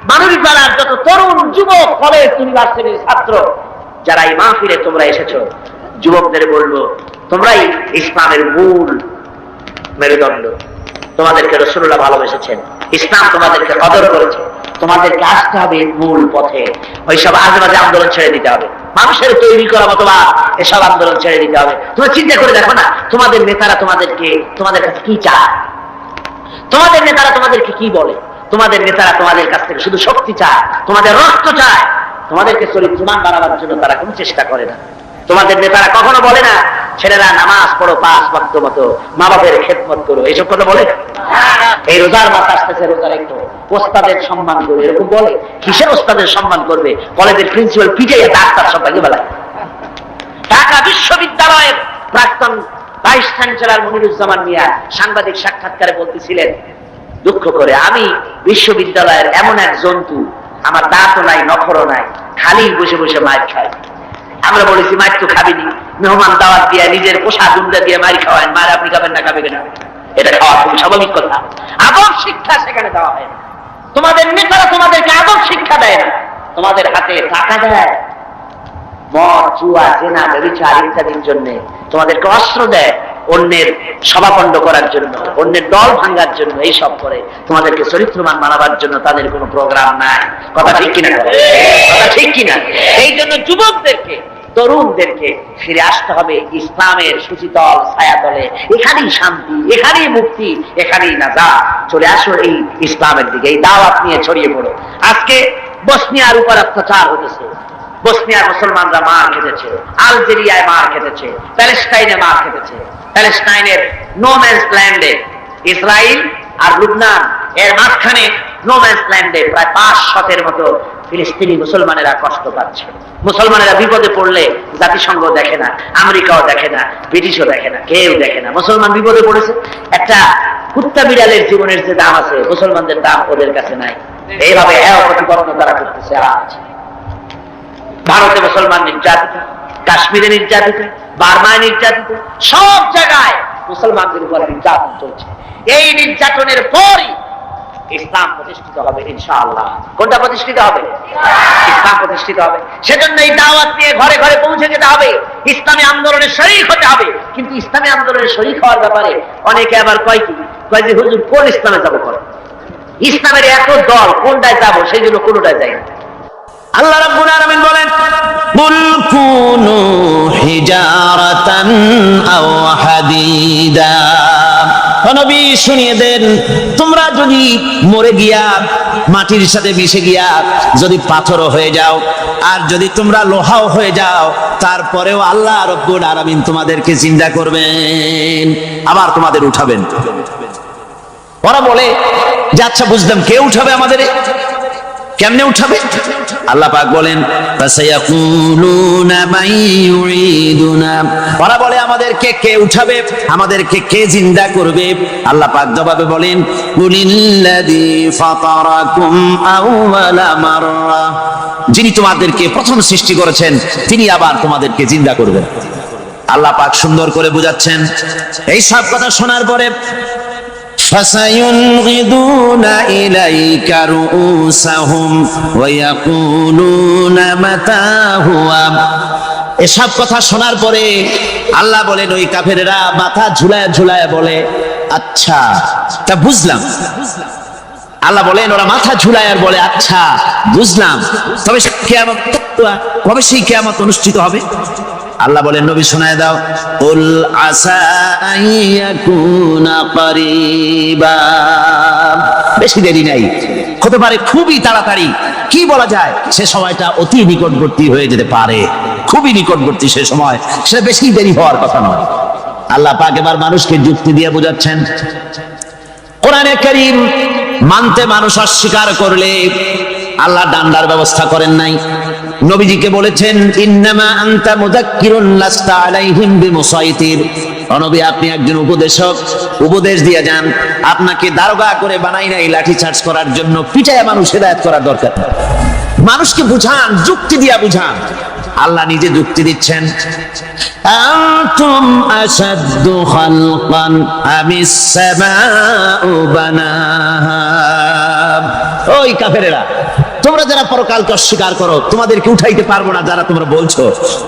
মানবীপাড়ার যত তরুণ যুবক কলেজ ইউনিভার্সিটির ছাত্র যারা এই মাহফিলে তোমরা এসেছো, যুবকদের বলবো তোমরাই ইসলামের মূল মেরুদণ্ড। তোমাদেরকে রাসূলুল্লাহ ভালোবেসেছেন, ইসলাম তোমাদেরকে কদর করেছে, তোমাদেরকে আসতে হবে মূল পথে। ওইসব আজেবাজে আন্দোলন ছেড়ে দিতে হবে, মানুষের তৈরি করা মতবা এসব আন্দোলন ছেড়ে দিতে হবে। তোমরা চিন্তা করে দেখো না, তোমাদের নেতারা তোমাদের কাছে কি চায়, তোমাদের নেতারা তোমাদেরকে কি বলে? তোমাদের নেতারা তোমাদের কাছ থেকে শুধু শক্তি চায়, তোমাদের রক্ত চায়, তোমাদেরকে চরিত্রবান বানাবার জন্য তারা কোনো চেষ্টা করে না। তোমাদের নেতারা কখনো বলে না ছেলেরা নামাজ পড়ো 5 ওয়াক্ত মতো, মা বাপের খেদমত করো, এইসব কথা বলে না। এই রোজার মাস আসতেছে, রোজার একটু ওস্তাদের সম্মান করবে, এরকম বলে। কিসের ওস্তাদের সম্মান করবে? কলেজের প্রিন্সিপাল পিটাইয়া ডাক্তার সব ভাগে বেলায়। ঢাকা বিশ্ববিদ্যালয়ের প্রাক্তন ভাইস চ্যান্সেলর মনিরুজ্জামান মিয়া সাংবাদিক সাক্ষাৎকারে বলতেছিলেন দুঃখ করে, আমি বিশ্ববিদ্যালয়ের এমন এক জন্তু, আমার দাঁতও নাই নখরও নাই, খালি বসে বসে মার খাই। আমরা বলেছি মার তো খাবিনি, মেহমান দাওয়াত দিয়ে নিজের পোষা গুন্ডা দিয়ে মারি খাওয়ায়, মার আপনি খাবেন না, খাবে কিনা? এটা খাওয়া খুবই স্বাভাবিক কথা। আদব শিক্ষা সেখানে দেওয়া হয় না। তোমাদের নেতারা তোমাদেরকে আদব শিক্ষা দেয় না, তোমাদের হাতে টাকা দেয় মদ, জুয়া, জেনা, ব্যভিচার ইত্যাদির জন্য, তোমাদেরকে অস্ত্র দেয় অন্যের সভাপণ্ড করার জন্য, অন্যের দল ভাঙার জন্য, এইসব করে। তোমাদেরকে চরিত্রবান বানাবার জন্য তাদের কোনো প্রোগ্রাম নাই। কথা ঠিক কিনা? কথা ঠিক কিনা? এই জন্য যুবকদেরকে, তরুণদেরকে ফিরে আসতে হবে ইসলামের সুচিতল ছায়াতলে। এখানেই শান্তি, এখানেই মুক্তি, এখানেই নাজাত। চলে আসো এই ইসলামের দিকে, এই দাওয়াত নিয়ে ছড়িয়ে পড়ো। আজকে বসনিয়ার উপর অত্যাচার হতেছে, বসনিয়ার মুসলমানরা মার খেতেছে, আলজেরিয়ায় মার খেতেছে, প্যালেস্টাইনে মার খেতেছে। প্যালেস্টাইনের নো ম্যানস ল্যান্ডে, ইসরায়েল আর লুবনান এর মাঝখানে নো ম্যানস ল্যান্ডে প্রায় 500-এর মতো ফিলিস্তিনি মুসলমানেরা কষ্ট পাচ্ছে। মুসলমানেরা বিপদে পড়লে জাতিসংঘ দেখে না, আমেরিকাও দেখে না, ব্রিটিশও দেখে না, কেউ দেখে না। মুসলমান বিপদে পড়েছে, একটা কুত্তা বিড়ালের জীবনের যে দাম আছে, মুসলমানদের দাম ওদের কাছে নাই। এইভাবে প্রতিকরণ তারা করতেছে। আজ ভারতে মুসলমান নির্যাতিত, কাশ্মীরে নির্যাতিত, বার্মায় নির্যাতিত, সব জায়গায় মুসলমানদের উপর নির্যাতন চলছে। এই নির্যাতনের পরই ইসলাম প্রতিষ্ঠিত হবে ইনশাআল্লাহ। কোনটা প্রতিষ্ঠিত হবে? ইসলাম প্রতিষ্ঠিত হবে। সেজন্য এই দাওয়াত নিয়ে ঘরে ঘরে পৌঁছে যেতে হবে, ইসলামী আন্দোলনের শরীক হতে হবে। কিন্তু ইসলামী আন্দোলনের শরীক হওয়ার ব্যাপারে অনেকে আবার কয় যে হুজুর কোন ইসলামে যাবো? করে ইসলামের এত দল, কোনটায় যাবো? সেই জন্য কোনটায় যাই না। আল্লাহ রাব্বুল আলামিন বলেন, কুল কুনু হিজারাতান আও হাদিদা। নবী শুনিয়ে দেন, তোমরা যদি মরে গিয়া মাটির সাথে মিশে গিয়া যদি পাথরও হয়ে যাও, আর যদি তোমরা লোহাও হয়ে যাও, তারপরেও আল্লাহ রাব্বুল আলামিন তোমাদেরকে জিন্দা করবেন, আবার তোমাদের উঠাবেন। ওরা বলে যে আচ্ছা বুঝলাম, কে উঠাবে আমাদের? কেমনে উঠাবে? আল্লাহ পাক বলেন, ফাসায়াকুলুনা মান ইউরিদুনা। ওরা বলে আমাদেরকে কে উঠাবে, আমাদেরকে কে জিন্দা করবে? আল্লাহ পাক জবাবে বলেন, কুলিল্লাযী ফাতারাকুম আউওয়ালা মাররা। যিনি তোমাদেরকে প্রথম সৃষ্টি করেছেন তিনি আবার তোমাদেরকে জিন্দা করবেন। আল্লাহ পাক সুন্দর করে বোঝাচ্ছেন। এই সব কথা শোনার পরে فَسَيُنْغِضُونَ إِلَيْكَ رُؤُوسَهُمْ وَيَقُولُونَ مَتَى هُوَ। এসব কথা শোনার পরে আল্লাহ বলেন, ওই কাফেরেরা মাথা ঝুলায় ঝুলায় বলে, আচ্ছা তা বুঝলাম। আল্লাহ বলেন, ওরা মাথা ঝুলায় আর বলে, আচ্ছা বুঝলাম, তবে কিয়ামত কবে সেই কিয়ামত অনুষ্ঠিত হবে? আল্লাহ বলেন, নবী শোনায় দাও, উল আসা আইয়াকুনা কারিবা। বেশি দেরি নাই, হতে পারে খুবই তাড়াতাড়ি। কি বলা যায়, সে সময়টা অতি নিকটবর্তী হয়ে যেতে পারে, খুবই নিকটবর্তী সে সময়, সে বেশি দেরি হওয়ার কথা নয়। আল্লাহ পাক এবার মানুষকে যুক্তি দিয়ে বোঝাচ্ছেন। কোরআনে কারীম মানতে মানুষ অস্বীকার করলে আল্লাহ ডান্ডার ব্যবস্থা করেন নাই। নবীজিকে বলেছেন, ইন্নামা আনতা মুযাক্কিরুন লাস্তা আলাইহিম বিমুসাইতির। নবী, আপনি একজন উপদেশক, উপদেশ দিয়ে যান। আপনাকে দারোগা করে বানাই নাই লাঠি চার্জ করার জন্য, পিটায়া মানুষ হেদায়েত করার দরকার। মানুষকে বুঝান, যুক্তি দিয়া বুঝান। আল্লাহ নিজে যুক্তি দিচ্ছেন, আনতুম আশাদ্দু খালকান আমিস সামাউ বানাহা। ওই কাফেরেরা, তোমরা যারা পরকালকে অস্বীকার করো, তোমাদেরকে উঠাইতে পারবো না যারা তোমরা বলছো,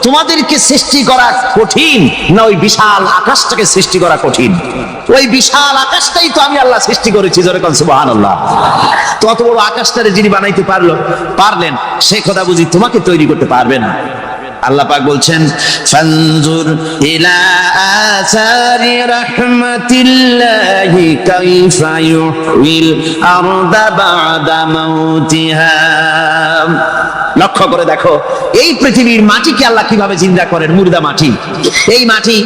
তোমাদেরকে সৃষ্টি করা কঠিন না ওই বিশাল আকাশটাকে সৃষ্টি করা কঠিন? ওই বিশাল আকাশটাই তো আমি আল্লাহ সৃষ্টি করেছি, জোরে কোন সুবহানাল্লাহ। তত বড় আকাশটারে যিনি বানাইতে পারলেন, সে কথা বুঝি তোমাকে তৈরি করতে পারবে না? আল্লাহ পাক বলছেন, ফানজুর ইলা আসারি রাহমাতিল্লাহি কাইফা ইউহিল আরদা বাদা মাউতিহা। লক্ষ্য করে দেখো এই পৃথিবীর মাটিকে আল্লাহ কিভাবে জিন্দা করেন, মুর্দা মাটি। এই মাটি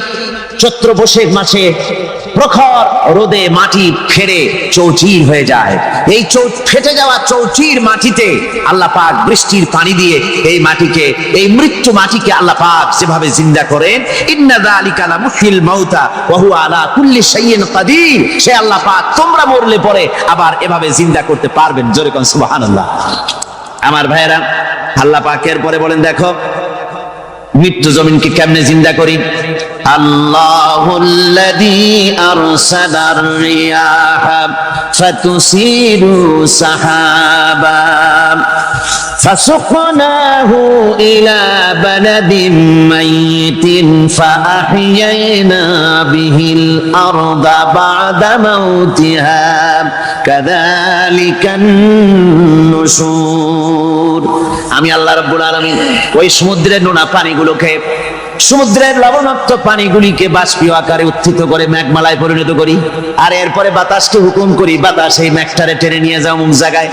চৈত্র বৈশাখ মাসে প্রখর রোদে মাটি ফেটে চৌচির হয়ে যায়। এই ফেটে যাওয়া চৌচির মাটিতে আল্লাহ পাক বৃষ্টির পানি দিয়ে এই মাটিকে, এই মৃত্যু মাটিকে আল্লাহ পাক যেভাবে জিন্দা করেন, ইন্না যালিকা লামুহিল মাউতা ওয়া হুয়া আলা কুল্লি শাইইন কাদির, সে আল্লাহ পাক তোমরা মরলে পরে আবার এভাবে জিন্দা করতে পারবেন, জোরে কোন সুবহানাল্লাহ। আমার ভাইরা, আল্লাহ পাকের পরে বলেন দেখো মৃত্যু জমিনকে কেমনে জিন্দা করি। আল্লাহুল্লাযী আরসালার রিয়াহা ফাতুসিরু সাহাবা ফাসুকনাহু ইলা বালাদিন মাইতিন ফাআহইয়ানা বিহিল আরদা বা'দা মাউতিহা কাযালিকান নুশুর। আমি আল্লাহ রাব্বুল আলামিন ওই সমুদ্রের নোনা পানিগুলোকে, সমুদ্রের লবণাক্ত পানিগুলিকে বাষ্পীয় আকারে উত্থিত করে মেঘমালায় পরিণত করি, আর এরপরে বাতাসকে হুকুম করি, বাতাস এই মেঘটারে টেনে নিয়ে যাও অমুক জায়গায়।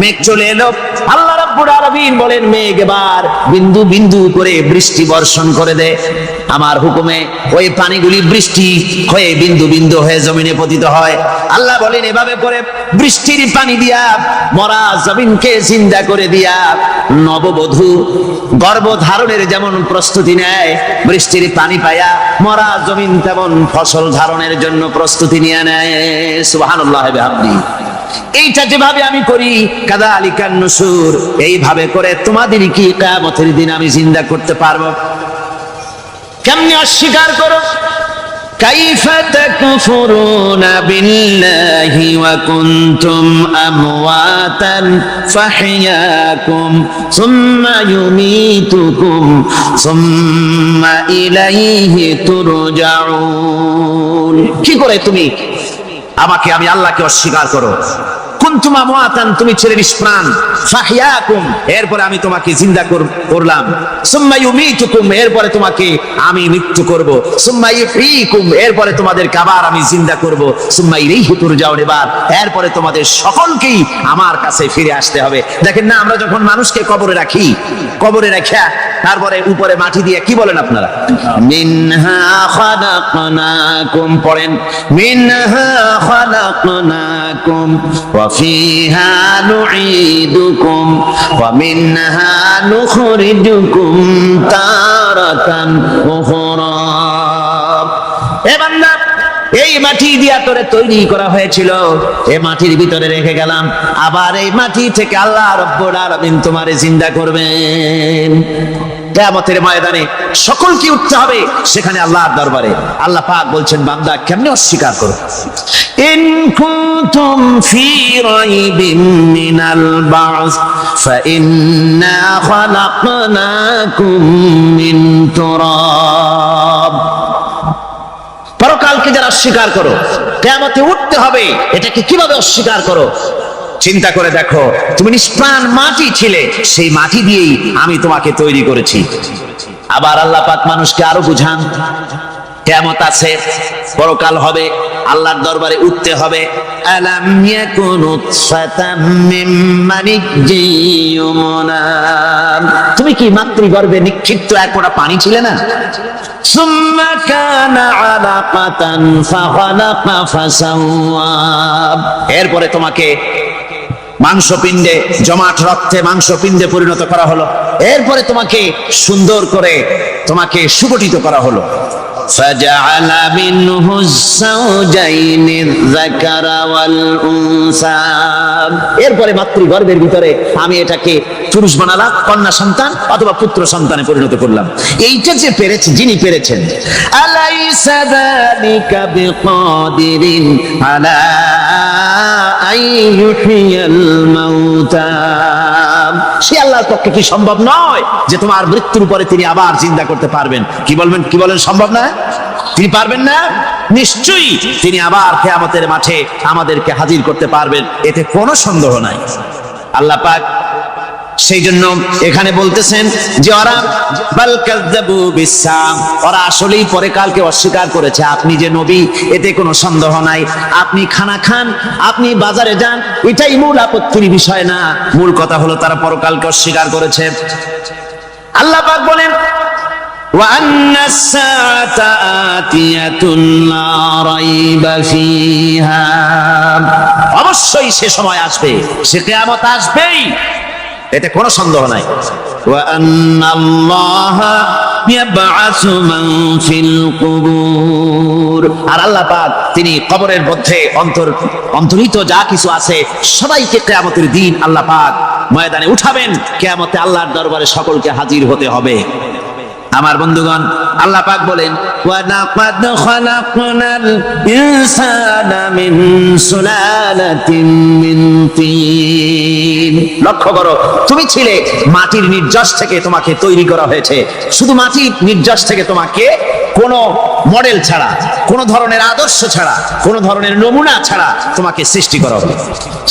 মেঘ চলে এলো, আল্লাহ রাব্বুল আলামিন বলেন মেঘ এবার বিন্দু বিন্দু করে বৃষ্টি বর্ষণ করে দে। আমার হুকুমে ওই পানিগুলি বৃষ্টি হয়ে বিন্দু বিন্দু হয়ে জমিনে পতিত হয়। আল্লাহ বলেন এভাবে করে বৃষ্টির পানি দিয়া মরা জমিনকে জিন্দা করে দিয়া নববধূ গর্ভধারণের যেমন প্রস্তুতি নেয়, বৃষ্টির পানি পায়া মরা জমিন তেমন ফসল ধারণের জন্য প্রস্তুতি নিয়ে নেয়। সুবহানাল্লাহ বিহামদিহি। এইটা যেভাবে আমি করি, কাযালিকান নুশুর, এইভাবে করে তোমাদের কি কিয়ামতের দিন আমি জিন্দা করতে পারবো? কেমনে অস্বীকার করো? কাইফা তাকফুরুনা বিল্লাহি ওয়া কুনতুম আমওয়াতান ফাহইয়াকুম সুম্মা ইউমীতুকুম সুম্মা ইলাইহি তুরজাউন। কি করে তুমি আমাকে, আমি আল্লাহকে অস্বীকার করো? কুনতুম আমওয়াতান, তুমি ছিলে নিষ্প্রাণ, ফাহইয়াকুম, এরপরে আমি তোমাকে জিন্দা করলাম, সুম্মা ইউমীতুকুম, এরপরে তোমাকে আমি মৃত্যু করব, সুম্মা ইহয়ীকুম, এরপরে তোমাদেরকে আবার আমি জিন্দা করব, সুম্মা ইলাইহি তুরজাউন, এরপরে তোমাদের সকলকেই আমার কাছে ফিরে আসতে হবে। দেখেন না, আমরা যখন মানুষকে কবরে রাখি, কবরে রাখা তারপরে উপরে মাটি দিয়ে কি বলেন আপনারা? মিনহা খালাকনাকুম, পড়েন মিনহা খালাকনাকুম ওয়া ফিহা নুঈদুকুম ওয়া মিনহা নুখরিজুকুম তারাতান উখরা। এ বান্দা, এই মাটি দিয়া তোরে তৈরি করা হয়েছিল, এই মাটির ভিতরে রেখে গেলাম, আবার এই মাটি থেকে আল্লাহ রাব্বুল আলামিন তোমারে জিন্দা করবেন। কিয়ামতের ময়দানে সকলকে উঠতে হবে সেখানে আল্লাহর দরবারে। আল্লাহ পাক বলছেন বান্দা কেমনে অস্বীকার করো? ইন কুনতুম ফি রাইবিন মিনাল বা'স ফাইন্না খালাকনাকুম মিন তুরাব। পরকালকে যারা অস্বীকার করো, কিয়ামতে উঠতে হবে, এটাকে কিভাবে অস্বীকার করো? চিন্তা করে দেখো, তুমি নিষ্প্রাণ মাটি ছিলে, সেই মাটি দিয়েই আমি তোমাকে তৈরি করেছি। আবার আল্লাহ পাক মানুষকে আরো বুঝান, কিয়ামত আছে, পরকাল হবে, আল্লাহর দরবারে উঠতে হবে। আলাম ইয়াকুনু ফাতাম মিন মানিজ্জিয়ুমনা, তুমি কি মাতৃগর্ভে নিক্ষিপ্ত এক ফোঁটা পানি ছিলে না? সুম্মা কানা আলাকাতান ফাখালাকা ফাসাওয়া, এরপরে তোমাকে মাংসপিণ্ডে, জমাট রক্তে মাংসপিণ্ডে পরিণত করা হলো, এরপরে তোমাকে সুন্দর করে তোমাকে সুগঠিত করা হলো। فجعل منه الزوجين الذكر والأنثى, এরপরে মাতৃগর্ভের ভিতরে আমি এটাকে পুরুষ বানালাম, কন্যা সন্তান অথবা পুত্র সন্তানে পরিণত করলাম। এইটা যে পেরেছে, যিনি পেরেছেন, আলাইসা যালিকা বিকাদিরিন আলা আইয়ুহিয়াল মাউতা, সে আল্লাহর পক্ষে কি সম্ভব নয় যে তোমার মৃত্যুর পরে তিনি আবার জিন্দা করতে পারবেন? কি বলবেন, কি বলেন, সম্ভব না? তিনি পারবেন না? নিশ্চয়ই তিনি আবার কিয়ামতের মাঠে আমাদেরকে হাজির করতে পারবেন, এতে কোনো সন্দেহ নাই। আল্লাহ পাক সেই জন্য এখানে বলতেছেন যে ওরা বাল কাযযাবু বিসসাম, ওরা আসলেই পরকালকে অস্বীকার করেছে। আপনি যে নবী এতে কোনো সন্দেহ নাই। আপনি খানা খান, আপনি বাজারে যান, এটাই মূল আপত্তির বিষয় না। মূল কথা হলো তারা পরকালকে অস্বীকার করেছে। আল্লাহ পাক বলেন ওয়া আন্নাস সাআতা আতিয়াতুন লা রাইবা ফিহা, অবশ্যই সে সময় আসবে, সে কিয়ামত আসবেই, এতে কোনো সন্দেহ নাই। ওয়া আন্নাল্লাহা ইয়াবআসু মান ফিল কুবুর, আর আল্লাহ পাক তিনি কবরের মধ্যে অন্তর্হিত যা কিছু আছে সবাইকে কিয়ামতের দিন আল্লাহ পাক ময়দানে উঠাবেন। কিয়ামতে আল্লাহর দরবারে সকলকে হাজির হতে হবে। আমার বন্ধুগণ, আল্লাহ পাক বলেন ওয়া লাকাদ খালাকনাল ইনসানা মিন সুলালাতিন মিন তিন, লক্ষ্য করো, তুমি ছিলে মাটির নির্যাস থেকে তোমাকে তৈরি করা হয়েছে। শুধু মাটির নির্যাস থেকে তোমাকে কোনো মডেল ছাড়া, কোনো ধরনের আদর্শ ছাড়া, কোনো ধরনের নমুনা ছাড়া তোমাকে সৃষ্টি করা হলো।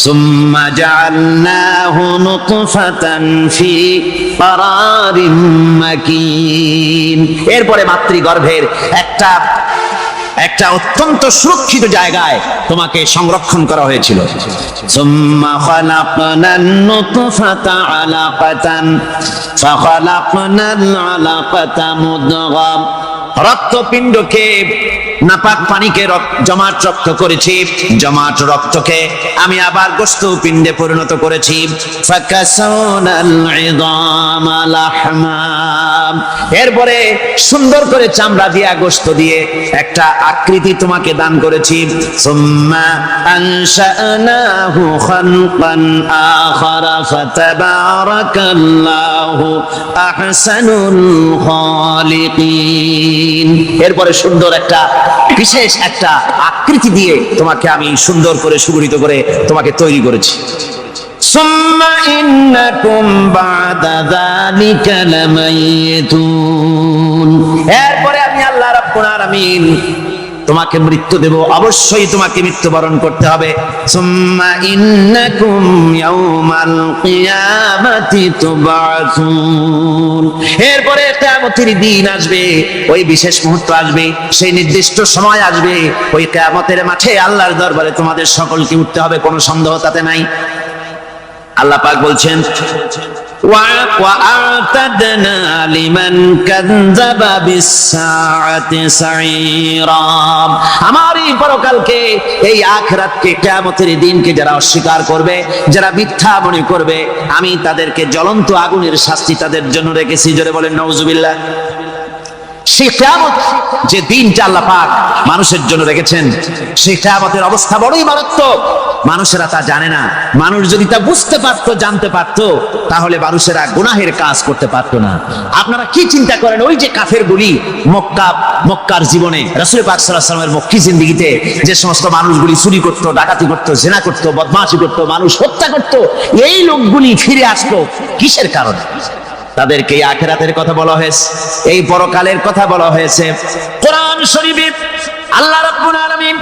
সুম্মা জাআলনাহু নুতফাতান ফি ক্বারারিম মাকিন, এরপরে মাতৃগর্ভের একটা অত্যন্ত সুরক্ষিত জায়গায় তোমাকে সংরক্ষণ করা হয়েছিল। সুম্মা খালাকনান নুতফাতা আলাকাতান ফাখালাকনাল আলাকাতা মুদগা, রক্তপিণ্ডকে, নাপাক পানিকে জমাট রক্ত করেছি, জমাট রক্তকে আমি আবার গোশত পিণ্ডে পরিণত করেছি। ফাকাসাউনাল ইযামা লাহমা, এরপরে সুন্দর করে চামড়া দিয়া, গোশত দিয়ে একটা আকৃতি তোমাকে দান করেছি। সুম্মা আনশানাহু খালকান আখারা ফাতাবারাকাল্লাহু আহসানুল খালিকিন, এরপরে সুন্দর একটা বিশেষ একটা আকৃতি দিয়ে তোমাকে আমি সুন্দর করে সুগঠিত করে তোমাকে তৈরি করেছি। সুম্মা ইন্নাকুম বা'দা যালিকা লামাইতুন, এরপরে আমি আল্লাহ রাব্বুল আলামিন তোমাকে মৃত্যু দেব, অবশ্যই তোমাকে মৃত্যুবরণ করতে হবে। সুম্মা ইন্নাকুম ইয়াউমাল কিয়ামাতি তুবআসুন, এরপরে কিয়ামতের দিন আসবে, ওই বিশেষ মুহূর্ত আসবে, সেই নির্দিষ্ট সময় আসবে, ওই কিয়ামতের মাঠে আল্লাহর দরবারে তোমাদের সকলকে উঠতে হবে, কোনো সন্দেহ তাতে নাই। আল্লাহ পাক বলছেন وَأَعْتَدْنَا لِمَنْ كَذَّبَ بِالسَّاعَةِ سَعِيرًا, আমার এই পরকালকে, এই আখিরাতকে, কিয়ামতের দিনকে যারা অস্বীকার করবে, যারা মিথ্যা মনে করবে, আমি তাদেরকে জ্বলন্ত আগুনের শাস্তি তাদের জন্য রেখেছি। জোরে বলেন নাউজুবিল্লাহ। সেই কিয়ামত যে দিনটা আল্লাহ পাক মানুষের জন্য রেখেছেন, সেই কিয়ামতের অবস্থা বড়ই মারাত্মক। মানুষেরা তা জানে না। মানুষ যদি তা বুঝতে পারতো, জানতে পারতো, তাহলে মানুষেরা গুনাহের কাজ করতে পারতো না। আপনারা কি চিন্তা করেন, ওই যে কাফেরগুলি মক্কার জীবনে, রাসূল পাক সাল্লাল্লাহু আলাইহি ওয়াসাল্লামের মক্কি জিন্দেগিতে যে সমস্ত মানুষগুলি চুরি করতো, ডাকাতি করতো, জিনা করতো, বদমাশি করতো, মানুষ হত্যা করতো, এই লোকগুলি ফিরে আসতো কিসের কারণে? তাদেরকে এই আখিরাতের কথা বলা হয়েছে, এই পরকালের কথা বলা হয়েছে। কোরআন শরীফে আল্লাহ রাব্বুল আলামিন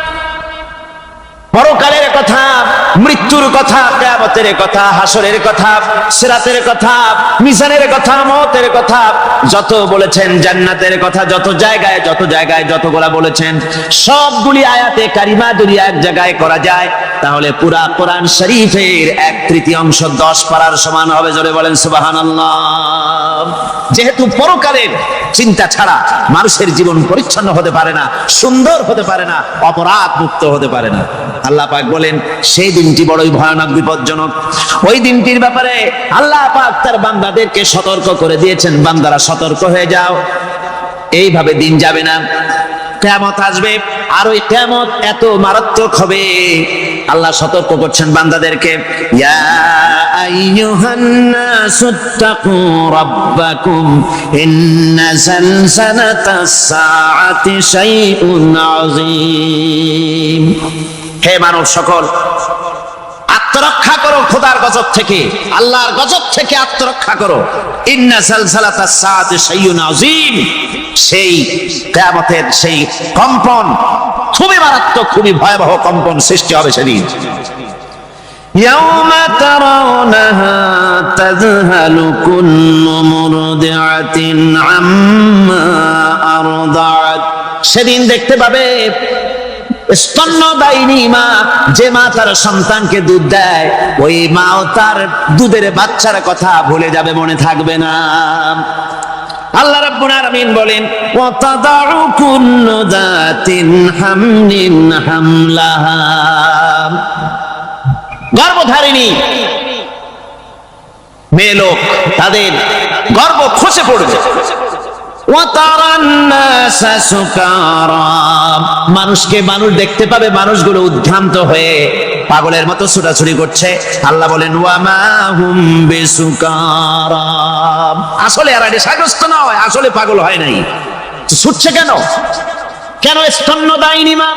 পরকালের কথা, মৃত্যুর কথা, কিয়ামতের কথা, হাসরের কথা, সিরাতের কথা, মিজানের কথা, মওতের কথা যত বলেছেন, জান্নাতের কথা যত জায়গায় যতগুলা বলেছেন, সবগুলি আয়াতে কারিমা যদি এক জায়গায় করা যায়, তাহলে পুরা কোরআন শরীফের 1/3 10 পারার সমান হবে। জোরে বলেন সুবহানাল্লাহ। যেহেতু পরকালের চিন্তা ছাড়া মানুষের জীবন পরিচ্ছন্ন হতে পারে না, সুন্দর হতে পারে না, অপরাধ মুক্ত হতে পারে না। আল্লাহ পাক বলেন সেই দিনটি বড়ই ভয়ানক, বিপজ্জনক। ওই দিনটির ব্যাপারে আল্লাহ পাক তার বান্দাদেরকে সতর্ক করে দিয়েছেন, বান্দারা সতর্ক হয়ে যাও, এইভাবে দিন যাবে না, কিয়ামত আসবে। আর ওই কিয়ামত এত মারাত্মক হবে, আল্লাহ সতর্ক করছেন বান্দাদেরকে, ইয়া আইয়ুহান নাসুত্তাকু রাব্বাকুম ইন্না সালসালাতাস সাআতি শাইউন আযীম। হে মানব সকল, আত্মরক্ষা করো খোদার গজব থেকে, আল্লাহর গজব থেকে আত্মরক্ষা করো। ইন্না সালসালাতাস সাআতি শাইউন আযীম, সেই কিয়ামতের সেই কম্পন খুবই মারাত্মক, খুবই ভয়াবহ কম্পন সৃষ্টি হবে সেদিন। ইয়াউমা তারাউনাহা তাযহালু কুল্লু মুরদিআতিন আম্মা আরদাআত, সেদিন দেখতে পাবে স্তন্যদায়িনী মা, যে মা তার সন্তানকে দুধ দেয়, ওই মাও তার দুধের বাচ্চার কথা ভুলে যাবে, মনে থাকবে না। আল্লাহ রাব্বুল আলামিন বলেন, ওয়া তাদাউ কুল্লু যাতিন হামলিন হামলাহা, গর্ভধারিণী মেয়ে লোক তাদের গর্ভ খসে পড়বে। ওয়া তারান নাসা সুকারা, মানুষকে মানুষ দেখতে পাবে, মানুষগুলো উদ্ভ্রান্ত হয়ে পাগলের মতো ছুটাছুটি করছে। আল্লাহ বলেন, ওয়া মা হুম বিসুকারা, আসলে এরা নেশাগ্রস্ত নয়, আসলে পাগল হয় নাই। ছুটছে কেন? কেন স্তন্যদায়িনী মা?